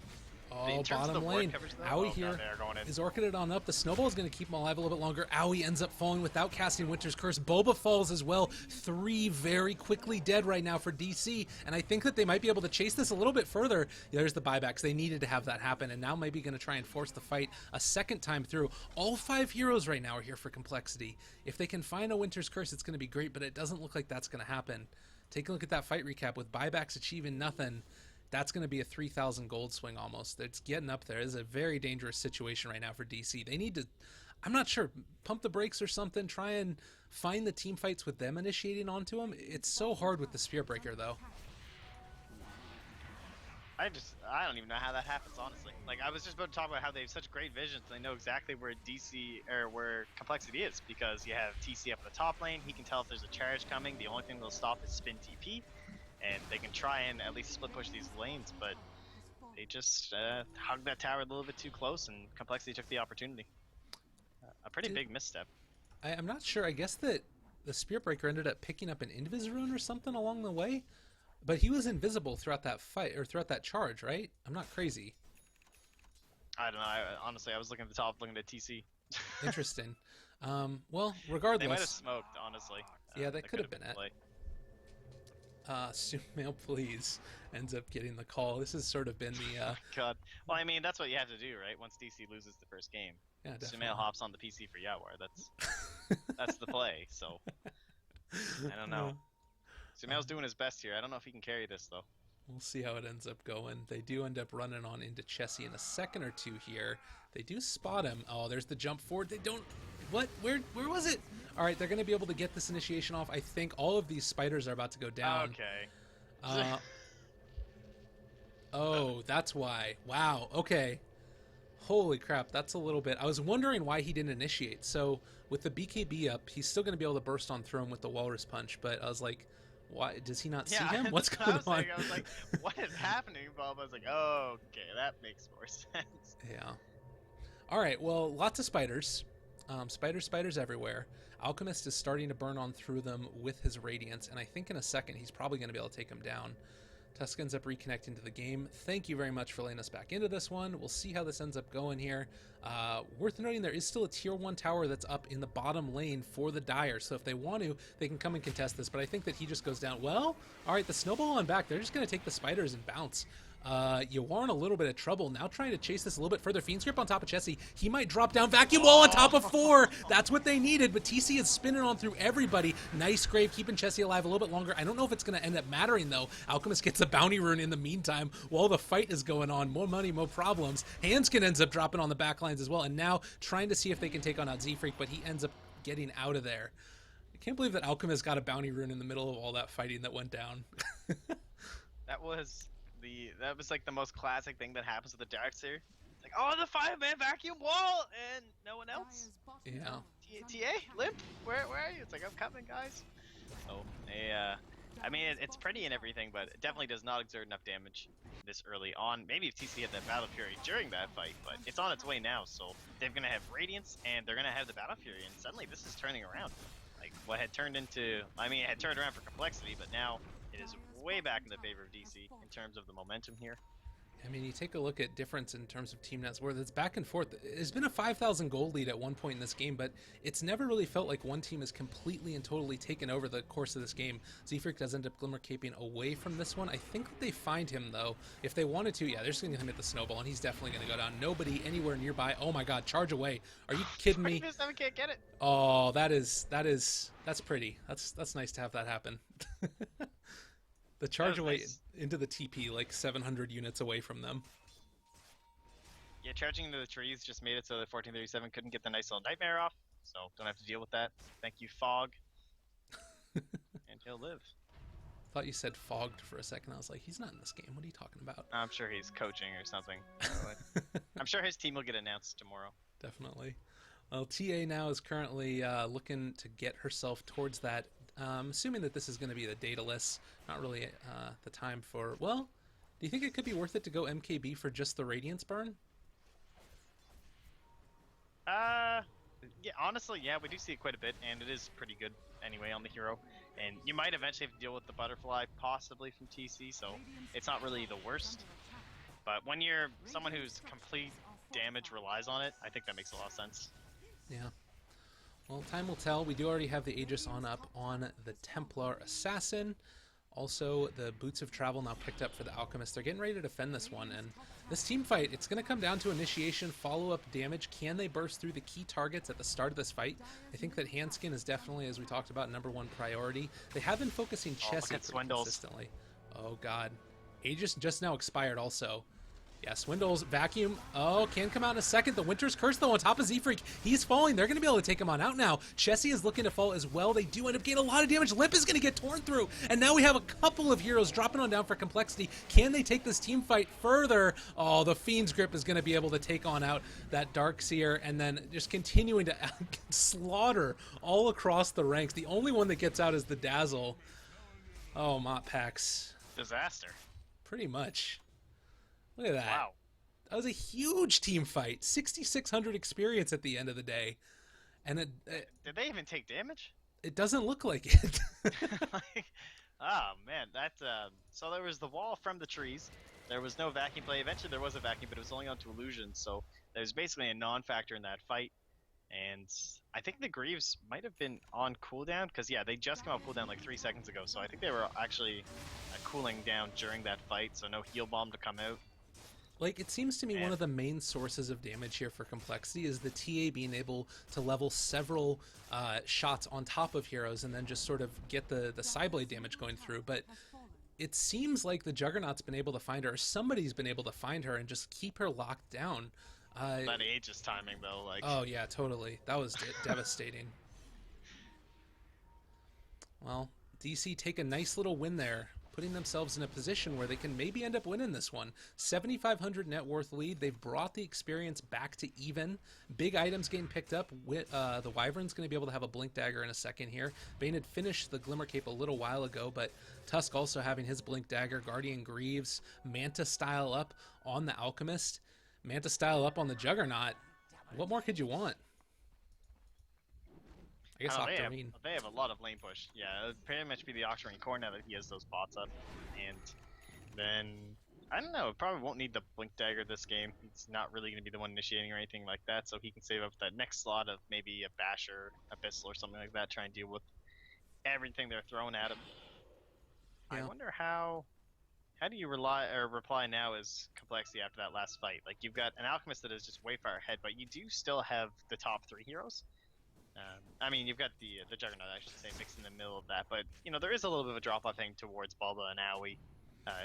Oh, bottom lane. Owie here is orchid it on up. The snowball is going to keep him alive a little bit longer. Owie ends up falling without casting Winter's Curse. Boba falls as well. 3 very quickly dead right now for DC, and I think that they might be able to chase this a little bit further. There's the buybacks. They needed to have that happen, and now maybe going to try and force the fight a second time through. All 5 heroes right now are here for compLexity. If they can find a Winter's Curse, it's going to be great, but it doesn't look like that's going to happen. Take a look at that fight recap with buybacks achieving nothing. That's going to be a 3,000 gold swing almost. It's getting up there. It's a very dangerous situation right now for DC. They need to, I'm not sure, pump the brakes or something, try and find the team fights with them initiating onto them. It's so hard with the Spear Breaker, though. I don't even know how that happens, honestly. Like, I was just about to talk about how they have such great visions. They know exactly where DC, or where compLexity is, because you have TC up in the top lane. He can tell if there's a charge coming. The only thing that'll stop is spin TP. And they can try and at least split push these lanes, but they just hugged that tower a little bit too close, and compLexity took the opportunity. A pretty big misstep. I'm not sure. I guess that the Spear Breaker ended up picking up an Invis Rune or something along the way, but he was invisible throughout that fight, or throughout that charge, right? I'm not crazy. I don't know. Honestly, I was looking at the top, looking at TC. Interesting. Well, regardless. They might have smoked, honestly. Yeah, that could have been it. Sumail, please, ends up getting the call. This has sort of been the... God. Well, I mean, that's what you have to do, right? Once DC loses the first game. Yeah, Sumail hops on the PC for Yawar. That's the play, so... I don't know. Sumail's doing his best here. I don't know if he can carry this, though. We'll see how it ends up going. They do end up running on into Chessie in a second or two here. They do spot him. Oh, there's the jump forward. They don't... What? Where was it? All right, they're going to be able to get this initiation off. I think all of these spiders are about to go down. Okay. Oh, that's why. Wow, okay. Holy crap, that's a little bit... I was wondering why he didn't initiate. So, with the BKB up, he's still going to be able to burst on throw him with the Walrus Punch, but I was like... Why does he not see him? What's going on? I was like, what is happening, Bob? I was like, oh, okay, that makes more sense. Yeah. All right, well, lots of spiders. Spiders everywhere. Alchemist is starting to burn on through them with his Radiance, and I think in a second he's probably going to be able to take him down. Tusk ends up reconnecting to the game. Thank you very much for letting us back into this one. We'll see how this ends up going here. Worth noting, there is still a tier 1 tower that's up in the bottom lane for the Dire, so if they want to, they can come and contest this, but I think that he just goes down. Well, all right, the snowball on back. They're just going to take the spiders and bounce. You are in a little bit of trouble. Now trying to chase this a little bit further. Fiend's Grip on top of Chessie. He might drop down. Vacuum Wall on top of 4. That's what they needed, but TC is spinning on through everybody. Nice Grave, keeping Chessie alive a little bit longer. I don't know if it's going to end up mattering, though. Alchemist gets a bounty rune in the meantime while the fight is going on. More money, more problems. Hanskin ends up dropping on the back lines as well, and now trying to see if they can take on out Z-Freak, but he ends up getting out of there. I can't believe that Alchemist got a bounty rune in the middle of all that fighting that went down. That was like the most classic thing that happens with the Darkseer. It's like, oh, the 5-man vacuum wall, and no one else. Yeah. TA, Limp, where are you? It's like, I'm coming, guys. So, I mean, it's pretty and everything, but it definitely does not exert enough damage this early on. Maybe if TC had that Battle Fury during that fight, but it's on its way now, so they're gonna have Radiance, and they're gonna have the Battle Fury, and suddenly this is turning around. Like, what had turned into, I mean, it had turned around for complexity, but now it is way back in the favor of DC in terms of the momentum here. I mean, you take a look at difference in terms of team nets worth. It's back and forth. There's been a 5,000 gold lead at one point in this game, but it's never really felt like one team is completely and totally taken over the course of this game. Z-Freak does end up Glimmer Caping away from this one. I think that they find him, though. If they wanted to, yeah, they're just going to hit the snowball, and he's definitely going to go down. Nobody anywhere nearby. Oh, my God, charge away. Are you kidding me? Can't get it. Oh, that's pretty. That's nice to have that happen. The charge away nice. Into the TP, like 700 units away from them. Yeah, charging into the trees just made it so that 1437 couldn't get the nice little nightmare off, so don't have to deal with that. Thank you, Fog. And he'll live. Thought you said fogged for a second. I was like, he's not in this game. What are you talking about? I'm sure he's coaching or something. I'm sure his team will get announced tomorrow. Definitely. Well, TA now is currently looking to get herself towards that. Assuming that this is going to be the dataless, not really the time for... Well, do you think it could be worth it to go MKB for just the Radiance burn? Yeah, honestly, yeah, we do see it quite a bit, and it is pretty good anyway on the hero. And you might eventually have to deal with the butterfly, possibly from TC, so it's not really the worst. But when you're someone whose complete damage relies on it, I think that makes a lot of sense. Yeah. Well, time will tell. We do already have the Aegis on up on the Templar Assassin. Also, the Boots of Travel now picked up for the Alchemist. They're getting ready to defend this one, and this team fight, it's going to come down to initiation, follow-up damage. Can they burst through the key targets at the start of this fight? I think that Handskin is definitely, as we talked about, #1 priority. They have been focusing Chessie pretty consistently. Oh, God. Aegis just now expired also. Yeah, Swindle's vacuum. Oh, can come out in a second. The Winter's Curse, though, on top of Z-Freak. He's falling. They're going to be able to take him on out now. Chessie is looking to fall as well. They do end up getting a lot of damage. Lip is going to get torn through. And now we have a couple of heroes dropping on down for complexity. Can they take this team fight further? Oh, the Fiend's Grip is going to be able to take on out that Darkseer and then just continuing to slaughter all across the ranks. The only one that gets out is the Dazzle. Oh, MotPax. Disaster. Pretty much. Look at that. Wow. That was a huge team fight. 6,600 experience at the end of the day. And Did they even take damage? it doesn't look like it. Like, oh, man. So there was the wall from the trees. There was no vacuum play. Eventually there was a vacuum, but it was only onto illusions. So there's basically a non-factor in that fight. And I think the Greaves might have been on cooldown, because, yeah, they just came off cooldown like 3 seconds ago. So I think they were actually cooling down during that fight, so no heal bomb to come out. Like, it seems to me one of the main sources of damage here for complexity is the TA being able to level several shots on top of heroes and then just sort of get the Psyblade damage going through. But it seems like the Juggernaut's been able to find her, or somebody's been able to find her and just keep her locked down. That Aegis timing, though, like... Oh, yeah, totally. That was devastating. Well, DC take a nice little win there, putting themselves in a position where they can maybe end up winning this one. 7,500 net worth lead. They've brought the experience back to even. Big items getting picked up. The Wyvern's going to be able to have a Blink Dagger in a second here. Bane had finished the Glimmer Cape a little while ago, but Tusk also having his Blink Dagger. Guardian Greaves, Manta style up on the Alchemist. Manta style up on the Juggernaut. What more could you want? I guess Octarine. They have a lot of lane push. Yeah, it would pretty much be the Octarine core now that he has those bots up. And then, I don't know, probably won't need the Blink Dagger this game. He's not really going to be the one initiating or anything like that, so he can save up that next slot of maybe a Basher, Abyssal, or something like that, try and deal with everything they're throwing at him. Yeah. I wonder how how do you reply now as complexity after that last fight? Like you've got an alchemist that is just way far ahead, but you do still have the top 3 heroes. I mean, you've got the Juggernaut, I should say, mixed in the middle of that, but you know there is a little bit of a drop off thing towards Balba and Aoi,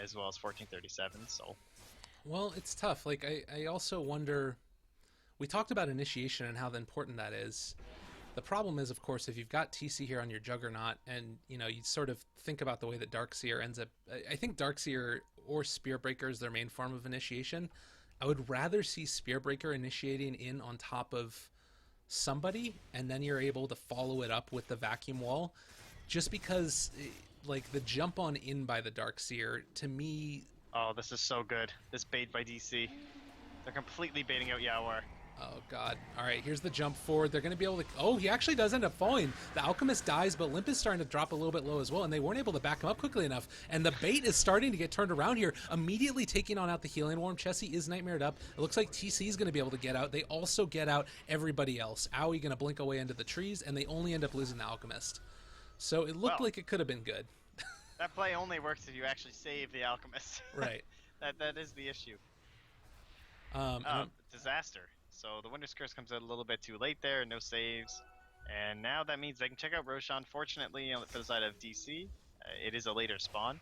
as well as 1437. So, Well, it's tough. Like I also wonder. We talked about initiation and how important that is. The problem is, of course, if you've got TC here on your Juggernaut, and you sort of think about the way that Darkseer ends up. I think Darkseer or Spearbreaker is their main form of initiation. I would rather see Spearbreaker initiating in on top of somebody, and then you're able to follow it up with the vacuum wall. Just because, like, the jump on in by the Darkseer, to me. oh, this is so good. This bait by DC. They're completely baiting out Yawar. Oh, God. All right, here's the jump forward. They're going to be able to... Oh, he actually does end up falling. The Alchemist dies, but Limp is starting to drop a little bit low as well, and they weren't able to back him up quickly enough. And the bait is starting to get turned around here, immediately taking on out the Healing Worm. Chessie is nightmared up. It looks like TC is going to be able to get out. They also get out everybody else. Aoi going to blink away into the trees, and they only end up losing the Alchemist. So it looked like it could have been good. That play only works if you actually save the Alchemist. Right. That is the issue. Disaster. So the Winter's Curse comes out a little bit too late there, no saves. And now that means they can check out Roshan. Fortunately, for the side of DC, it is a later spawn.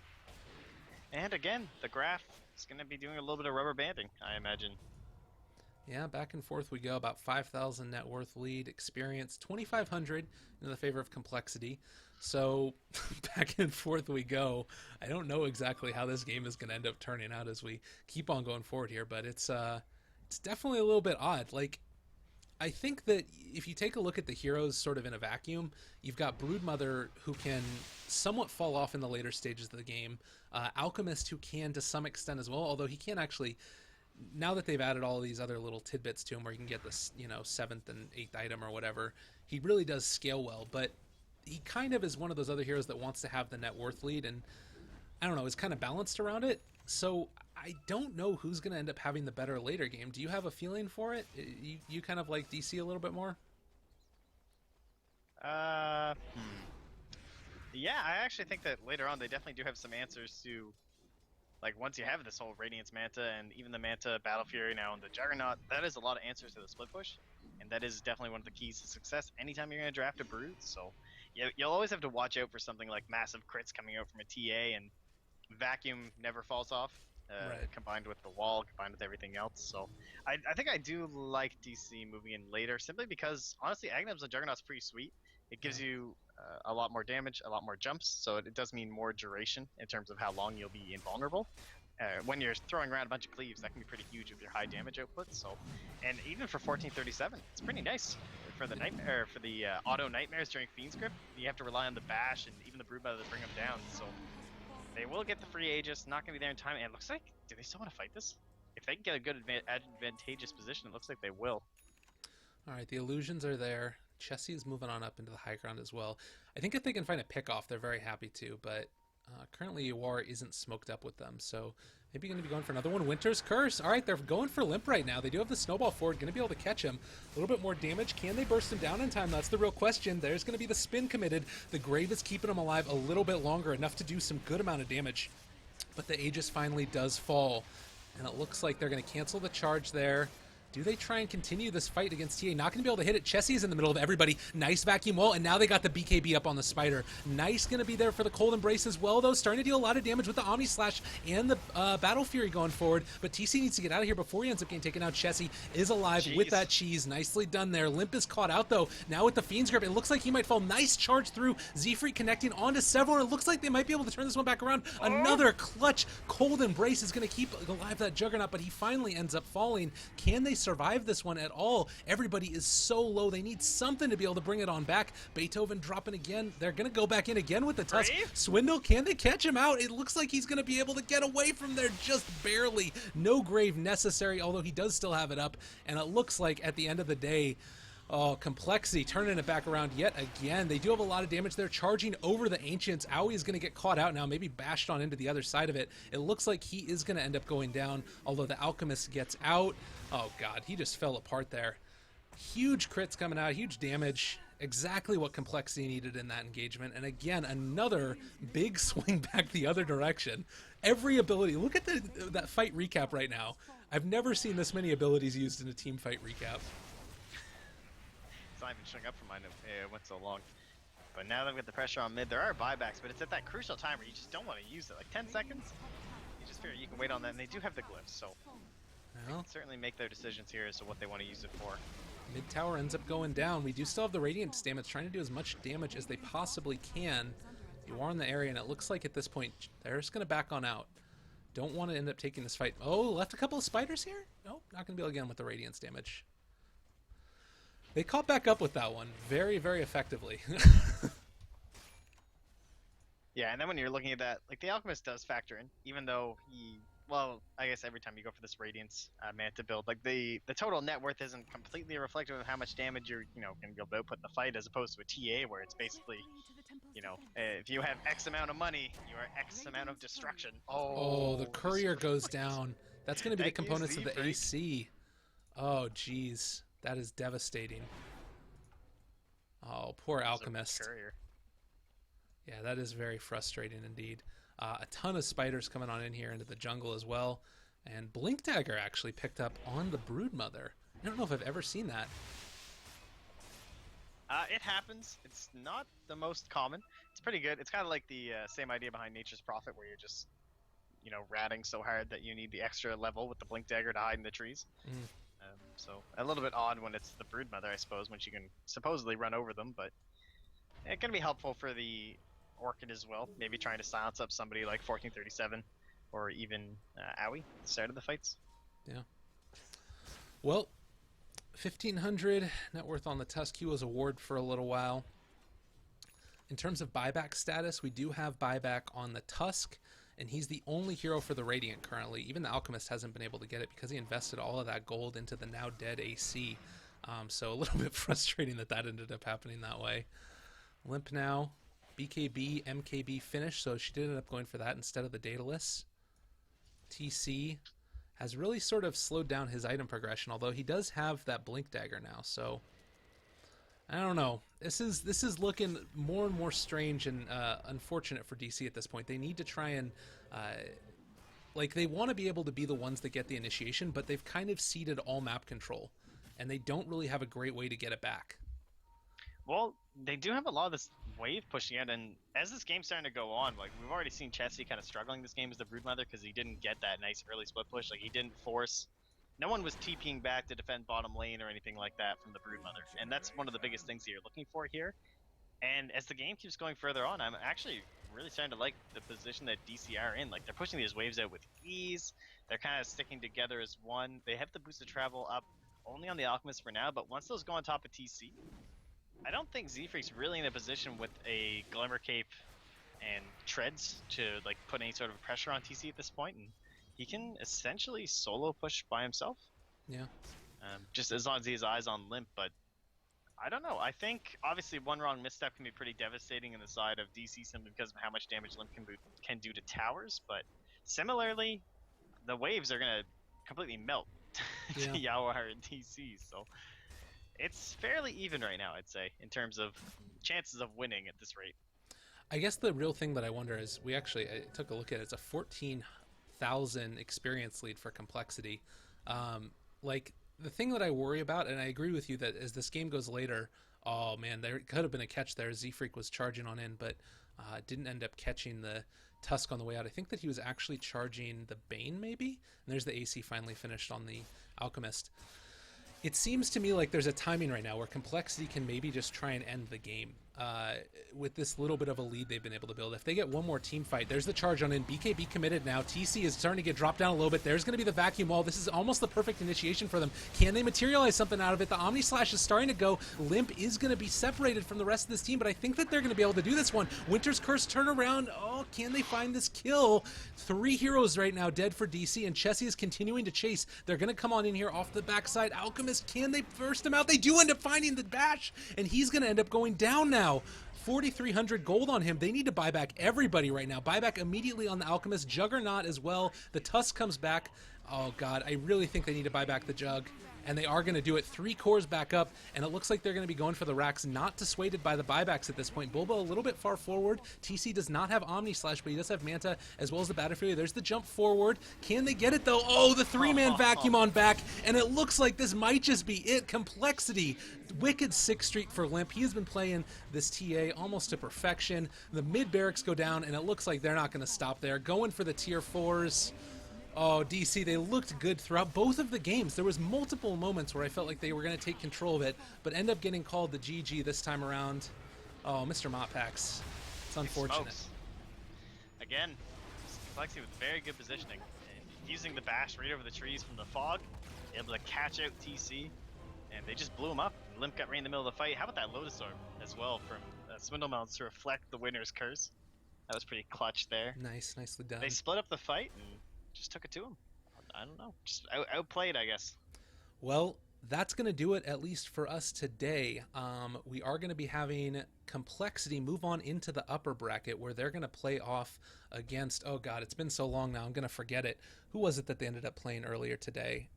And again, the Graph is going to be doing a little bit of rubber banding, I imagine. Yeah, back and forth we go. About 5,000 net worth lead, experience 2,500 in the favor of complexity. So back and forth we go. I don't know exactly how this game is going to end up turning out as we keep on going forward here, but it's definitely a little bit odd. Like, I think that if you take a look at the heroes sort of in a vacuum, you've got Broodmother, who can somewhat fall off in the later stages of the game, Alchemist, who can to some extent as well, although he can't actually... Now that they've added all these other little tidbits to him where you can get this, 7th and 8th item or whatever, he really does scale well, but he kind of is one of those other heroes that wants to have the net worth lead, and I don't know, is kind of balanced around it. So I don't know who's going to end up having the better later game. Do you have a feeling for it? You kind of like DC a little bit more? Yeah, I actually think that later on they definitely do have some answers to... Like, once you have this whole Radiance Manta and even the Manta Battle Fury now and the Juggernaut, that is a lot of answers to the split push. And that is definitely one of the keys to success anytime you're going to draft a Brood. So you'll always have to watch out for something like massive crits coming out from a TA, and Vacuum never falls off, Right. combined with the wall, combined with everything else. So I think I do like DC moving in later, simply because, honestly, Agnum's and Juggernaut's pretty sweet. It gives you a lot more damage, a lot more jumps, so it does mean more duration in terms of how long you'll be invulnerable. When you're throwing around a bunch of cleaves, that can be pretty huge with your high damage output. So, and even for 1437, it's pretty nice for the nightmare, for the auto nightmares during Fiend's Grip. You have to rely on the bash and even the Broodmother to bring them down. So they will get the free Aegis, not gonna be there in time. And it looks like, do they still want to fight this? If they can get a good advantageous position, it looks like they will. All right, the illusions are there. Chessie is moving on up into the high ground as well. I think if they can find a pick-off, they're very happy to, but currently Yawar isn't smoked up with them, so maybe going to be going for another one. Winter's Curse. All right, they're going for Limp right now. They do have the Snowball forward, going to be able to catch him. A little bit more damage. Can they burst him down in time? That's the real question. There's going to be the spin committed. The Grave is keeping him alive a little bit longer, enough to do some good amount of damage. But the Aegis finally does fall, and it looks like they're going to cancel the charge there. Do they try and continue this fight against TA? Not going to be able to hit it. Chessie's in the middle of everybody. Nice vacuum wall, and now they got the BKB up on the Spider. Nice going to be there for the Cold Embrace as well, though. Starting to deal a lot of damage with the Omni Slash and the Battle Fury going forward, but TC needs to get out of here before he ends up getting taken out. Chessie is alive with that cheese. Nicely done there. Limp is caught out, though. Now with the Fiend's Grip, it looks like he might fall. Nice charge through. Zefree connecting onto Severin. It looks like they might be able to turn this one back around. Another clutch Cold Embrace is going to keep alive that Juggernaut, but he finally ends up falling. Can they survive this one at all? Everybody is so low. They need something to be able to bring it on back. Beethoven dropping again. They're going to go back in again with the Tusk. Swindle, can they catch him out? It looks like he's going to be able to get away from there just barely. No Grave necessary, although he does still have it up. And it looks like at the end of the day, oh, complexity turning it back around yet again. They do have a lot of damage there, charging over the Ancients. Aoi is going to get caught out now, maybe bashed on into the other side of it. It looks like he is going to end up going down, although the Alchemist gets out. Oh god, he just fell apart there. Huge crits coming out, huge damage, Exactly what complexity needed in that engagement. And again, another big swing back the other direction. Every ability. Look at that fight recap right now. I've never seen this many abilities used in a team fight recap. It's not even showing up for mine. It went so long. But now that we got the pressure on mid, there are buybacks, but it's at that crucial time where you just don't want to use it. Like 10 seconds, you just figure you can wait on that, and they do have the glyphs, so they can certainly make their decisions here as to what they want to use it for. Mid tower ends up going down. We do still have the Radiant damage, trying to do as much damage as they possibly can. You are in the area, and it looks like at this point they're just going to back on out. Don't want to end up taking this fight. Oh, left a couple of spiders here? Nope, not going to be able to get him with the Radiance damage. They caught back up with that one very, very effectively. Yeah, and then when you're looking at that, like the Alchemist does factor in, even though he, well, I guess every time you go for this Radiance Manta build, like the total net worth isn't completely reflective of how much damage you're, going to be able to output in the fight, as opposed to a TA where it's basically, if you have X amount of money, you are X amount of destruction. Oh, the courier goes down. That's going to be the components of the AC. Oh, jeez. That is devastating. Oh, poor Alchemist. Yeah, that is very frustrating indeed. A ton of spiders coming on in here into the jungle as well. And Blink Dagger actually picked up on the Broodmother. I don't know if I've ever seen that. It happens. It's not the most common. It's pretty good. It's kind of like the same idea behind Nature's Prophet, where you're just, ratting so hard that you need the extra level with the Blink Dagger to hide in the trees. So a little bit odd when it's the Broodmother, I suppose, when she can supposedly run over them, but it can be helpful for the Orchid as well. Maybe trying to silence up somebody like 1437 or even Owie at the start of the fights. Yeah. Well, 1,500 net worth on the Tusk. He was award for a little while. In terms of buyback status, we do have buyback on the Tusk, and he's the only hero for the Radiant currently. Even the Alchemist hasn't been able to get it because he invested all of that gold into the now dead AC. So a little bit frustrating that ended up happening that way. Limp now. BKB, MKB finish, so she did end up going for that instead of the Daedalus. TC has really sort of slowed down his item progression, although he does have that Blink Dagger now, so I don't know. This is looking more and more strange and unfortunate for DC at this point. They need to try and they want to be able to be the ones that get the initiation, but they've kind of ceded all map control, and they don't really have a great way to get it back. Well, they do have a lot of this wave pushing out, and as this game's starting to go on, like we've already seen Chessie kind of struggling this game as the Broodmother because he didn't get that nice early split push. Like he didn't force. No one was TPing back to defend bottom lane or anything like that from the Broodmother, and that's one of the biggest things that you're looking for here. And as the game keeps going further on, I'm actually really starting to like the position that DC are in. Like they're pushing these waves out with ease. They're kind of sticking together as one. They have the boost of travel up only on the Alchemist for now, but once those go on top of TC, I don't think Z-Freak's really in a position with a Glimmer Cape and Treads to like put any sort of pressure on TC at this point, and he can essentially solo push by himself. Yeah. Just as long as he has eyes on Limp, but I don't know. I think obviously one wrong misstep can be pretty devastating in the side of DC simply because of how much damage Limp can do to towers, but similarly, the waves are going to completely melt to Yawar and DC, so it's fairly even right now, I'd say, in terms of chances of winning at this rate. I guess the real thing that I wonder is I took a look at it. It's a 14,000 experience lead for complexity. The thing that I worry about, and I agree with you that as this game goes later, oh man, there could have been a catch there. Z-Freak was charging on in, but didn't end up catching the Tusk on the way out. I think that he was actually charging the Bane maybe, and there's the AC finally finished on the Alchemist. It seems to me like there's a timing right now where complexity can maybe just try and end the game with this little bit of a lead they've been able to build. If they get one more team fight, there's the charge on in. BKB committed now. TC is starting to get dropped down a little bit. There's going to be the vacuum wall. This is almost the perfect initiation for them. Can they materialize something out of it? The Omni Slash is starting to go. Limp is going to be separated from the rest of this team, but I think that they're going to be able to do this one. Winter's Curse turnaround. Oh, can they find this kill? 3 heroes right now dead for DC, and Chessie is continuing to chase. They're going to come on in here off the backside. Alchemist, can they burst him out? They do end up finding the bash, and he's going to end up going down now. 4,300 gold on him. They need to buy back everybody right now. Buy back immediately on the Alchemist. Juggernaut as well. The Tusk comes back. Oh, God. I really think they need to buy back the Jug. and they are going to do it. 3 cores back up, and it looks like they're going to be going for the racks, not dissuaded by the buybacks at this point. Bulbo a little bit far forward. TC does not have Omni Slash, but he does have Manta as well as the Battlefield. There's the jump forward. Can they get it though? Oh, the 3-man vacuum on back, and it looks like this might just be it. compLexity, wicked 6th Street for Limp. He has been playing this TA almost to perfection. The mid barracks go down, and it looks like they're not going to stop there. Going for the tier 4s. Oh, DC, they looked good throughout both of the games. There was multiple moments where I felt like they were going to take control of it, but end up getting called the GG this time around. Oh, Mr. MotPax. It's unfortunate. Smokes. Again, compLexity with very good positioning. And using the bash right over the trees from the fog, able to catch out TC, and they just blew him up. Limp got right in the middle of the fight. How about that Lotus Orb as well from Swindle Mounts to reflect the winner's curse? That was pretty clutch there. Nice, nicely done. They split up the fight and just took it to him. I don't know. Just outplayed, I guess. Well, that's going to do it, at least for us today. We are going to be having compLexity move on into the upper bracket where they're going to play off against, oh god, it's been so long now, I'm going to forget it. Who was it that they ended up playing earlier today?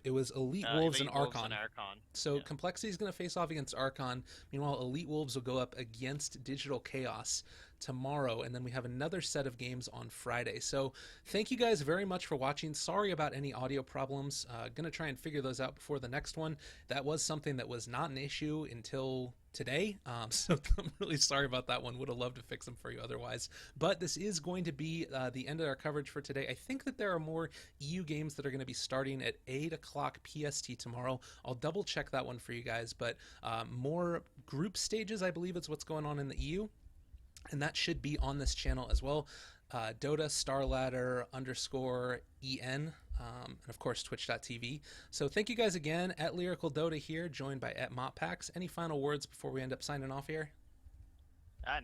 It was Elite Wolves and Archon. So yeah. compLexity is going to face off against Archon. Meanwhile, Elite Wolves will go up against Digital Chaos tomorrow, and then we have another set of games on Friday. So thank you guys very much for watching. Sorry about any audio problems. Gonna try and figure those out before the next one. That was something that was not an issue until today, so I'm really sorry about that one. Would have loved to fix them for you otherwise, but this is going to be the end of our coverage for today. I think that there are more EU games that are going to be starting at 8 o'clock PST tomorrow. I'll double check that one for you guys, but more group stages, I believe, is what's going on in the EU, and that should be on this channel as well. Dota Starladder _EN, and of course Twitch.tv. So thank you guys again. At Lyrical Dota here, joined by at MotPax. Any final words before we end up signing off here?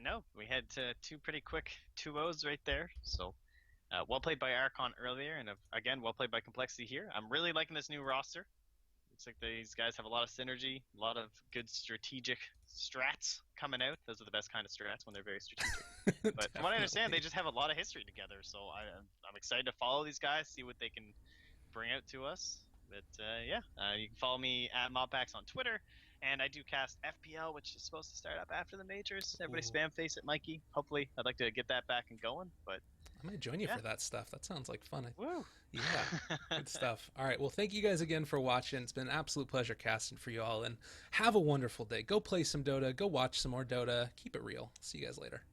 No, we had 2 pretty quick 2-0s right there. So well played by Archon earlier, and again well played by compLexity here. I'm really liking this new roster. Looks like these guys have a lot of synergy, a lot of good strategic strats coming out. Those are the best kind of strats when they're very strategic. But from what I understand, they just have a lot of history together. So I'm excited to follow these guys, see what they can bring out to us. But yeah, you can follow me at MotPax on Twitter. And I do cast FPL, which is supposed to start up after the majors. Everybody spam face at Mikey. Hopefully, I'd like to get that back and going. But I might join you for that stuff. That sounds like fun. Woo! Yeah, good stuff. All right, well, thank you guys again for watching. It's been an absolute pleasure casting for you all, and have a wonderful day. Go play some Dota. Go watch some more Dota. Keep it real. See you guys later.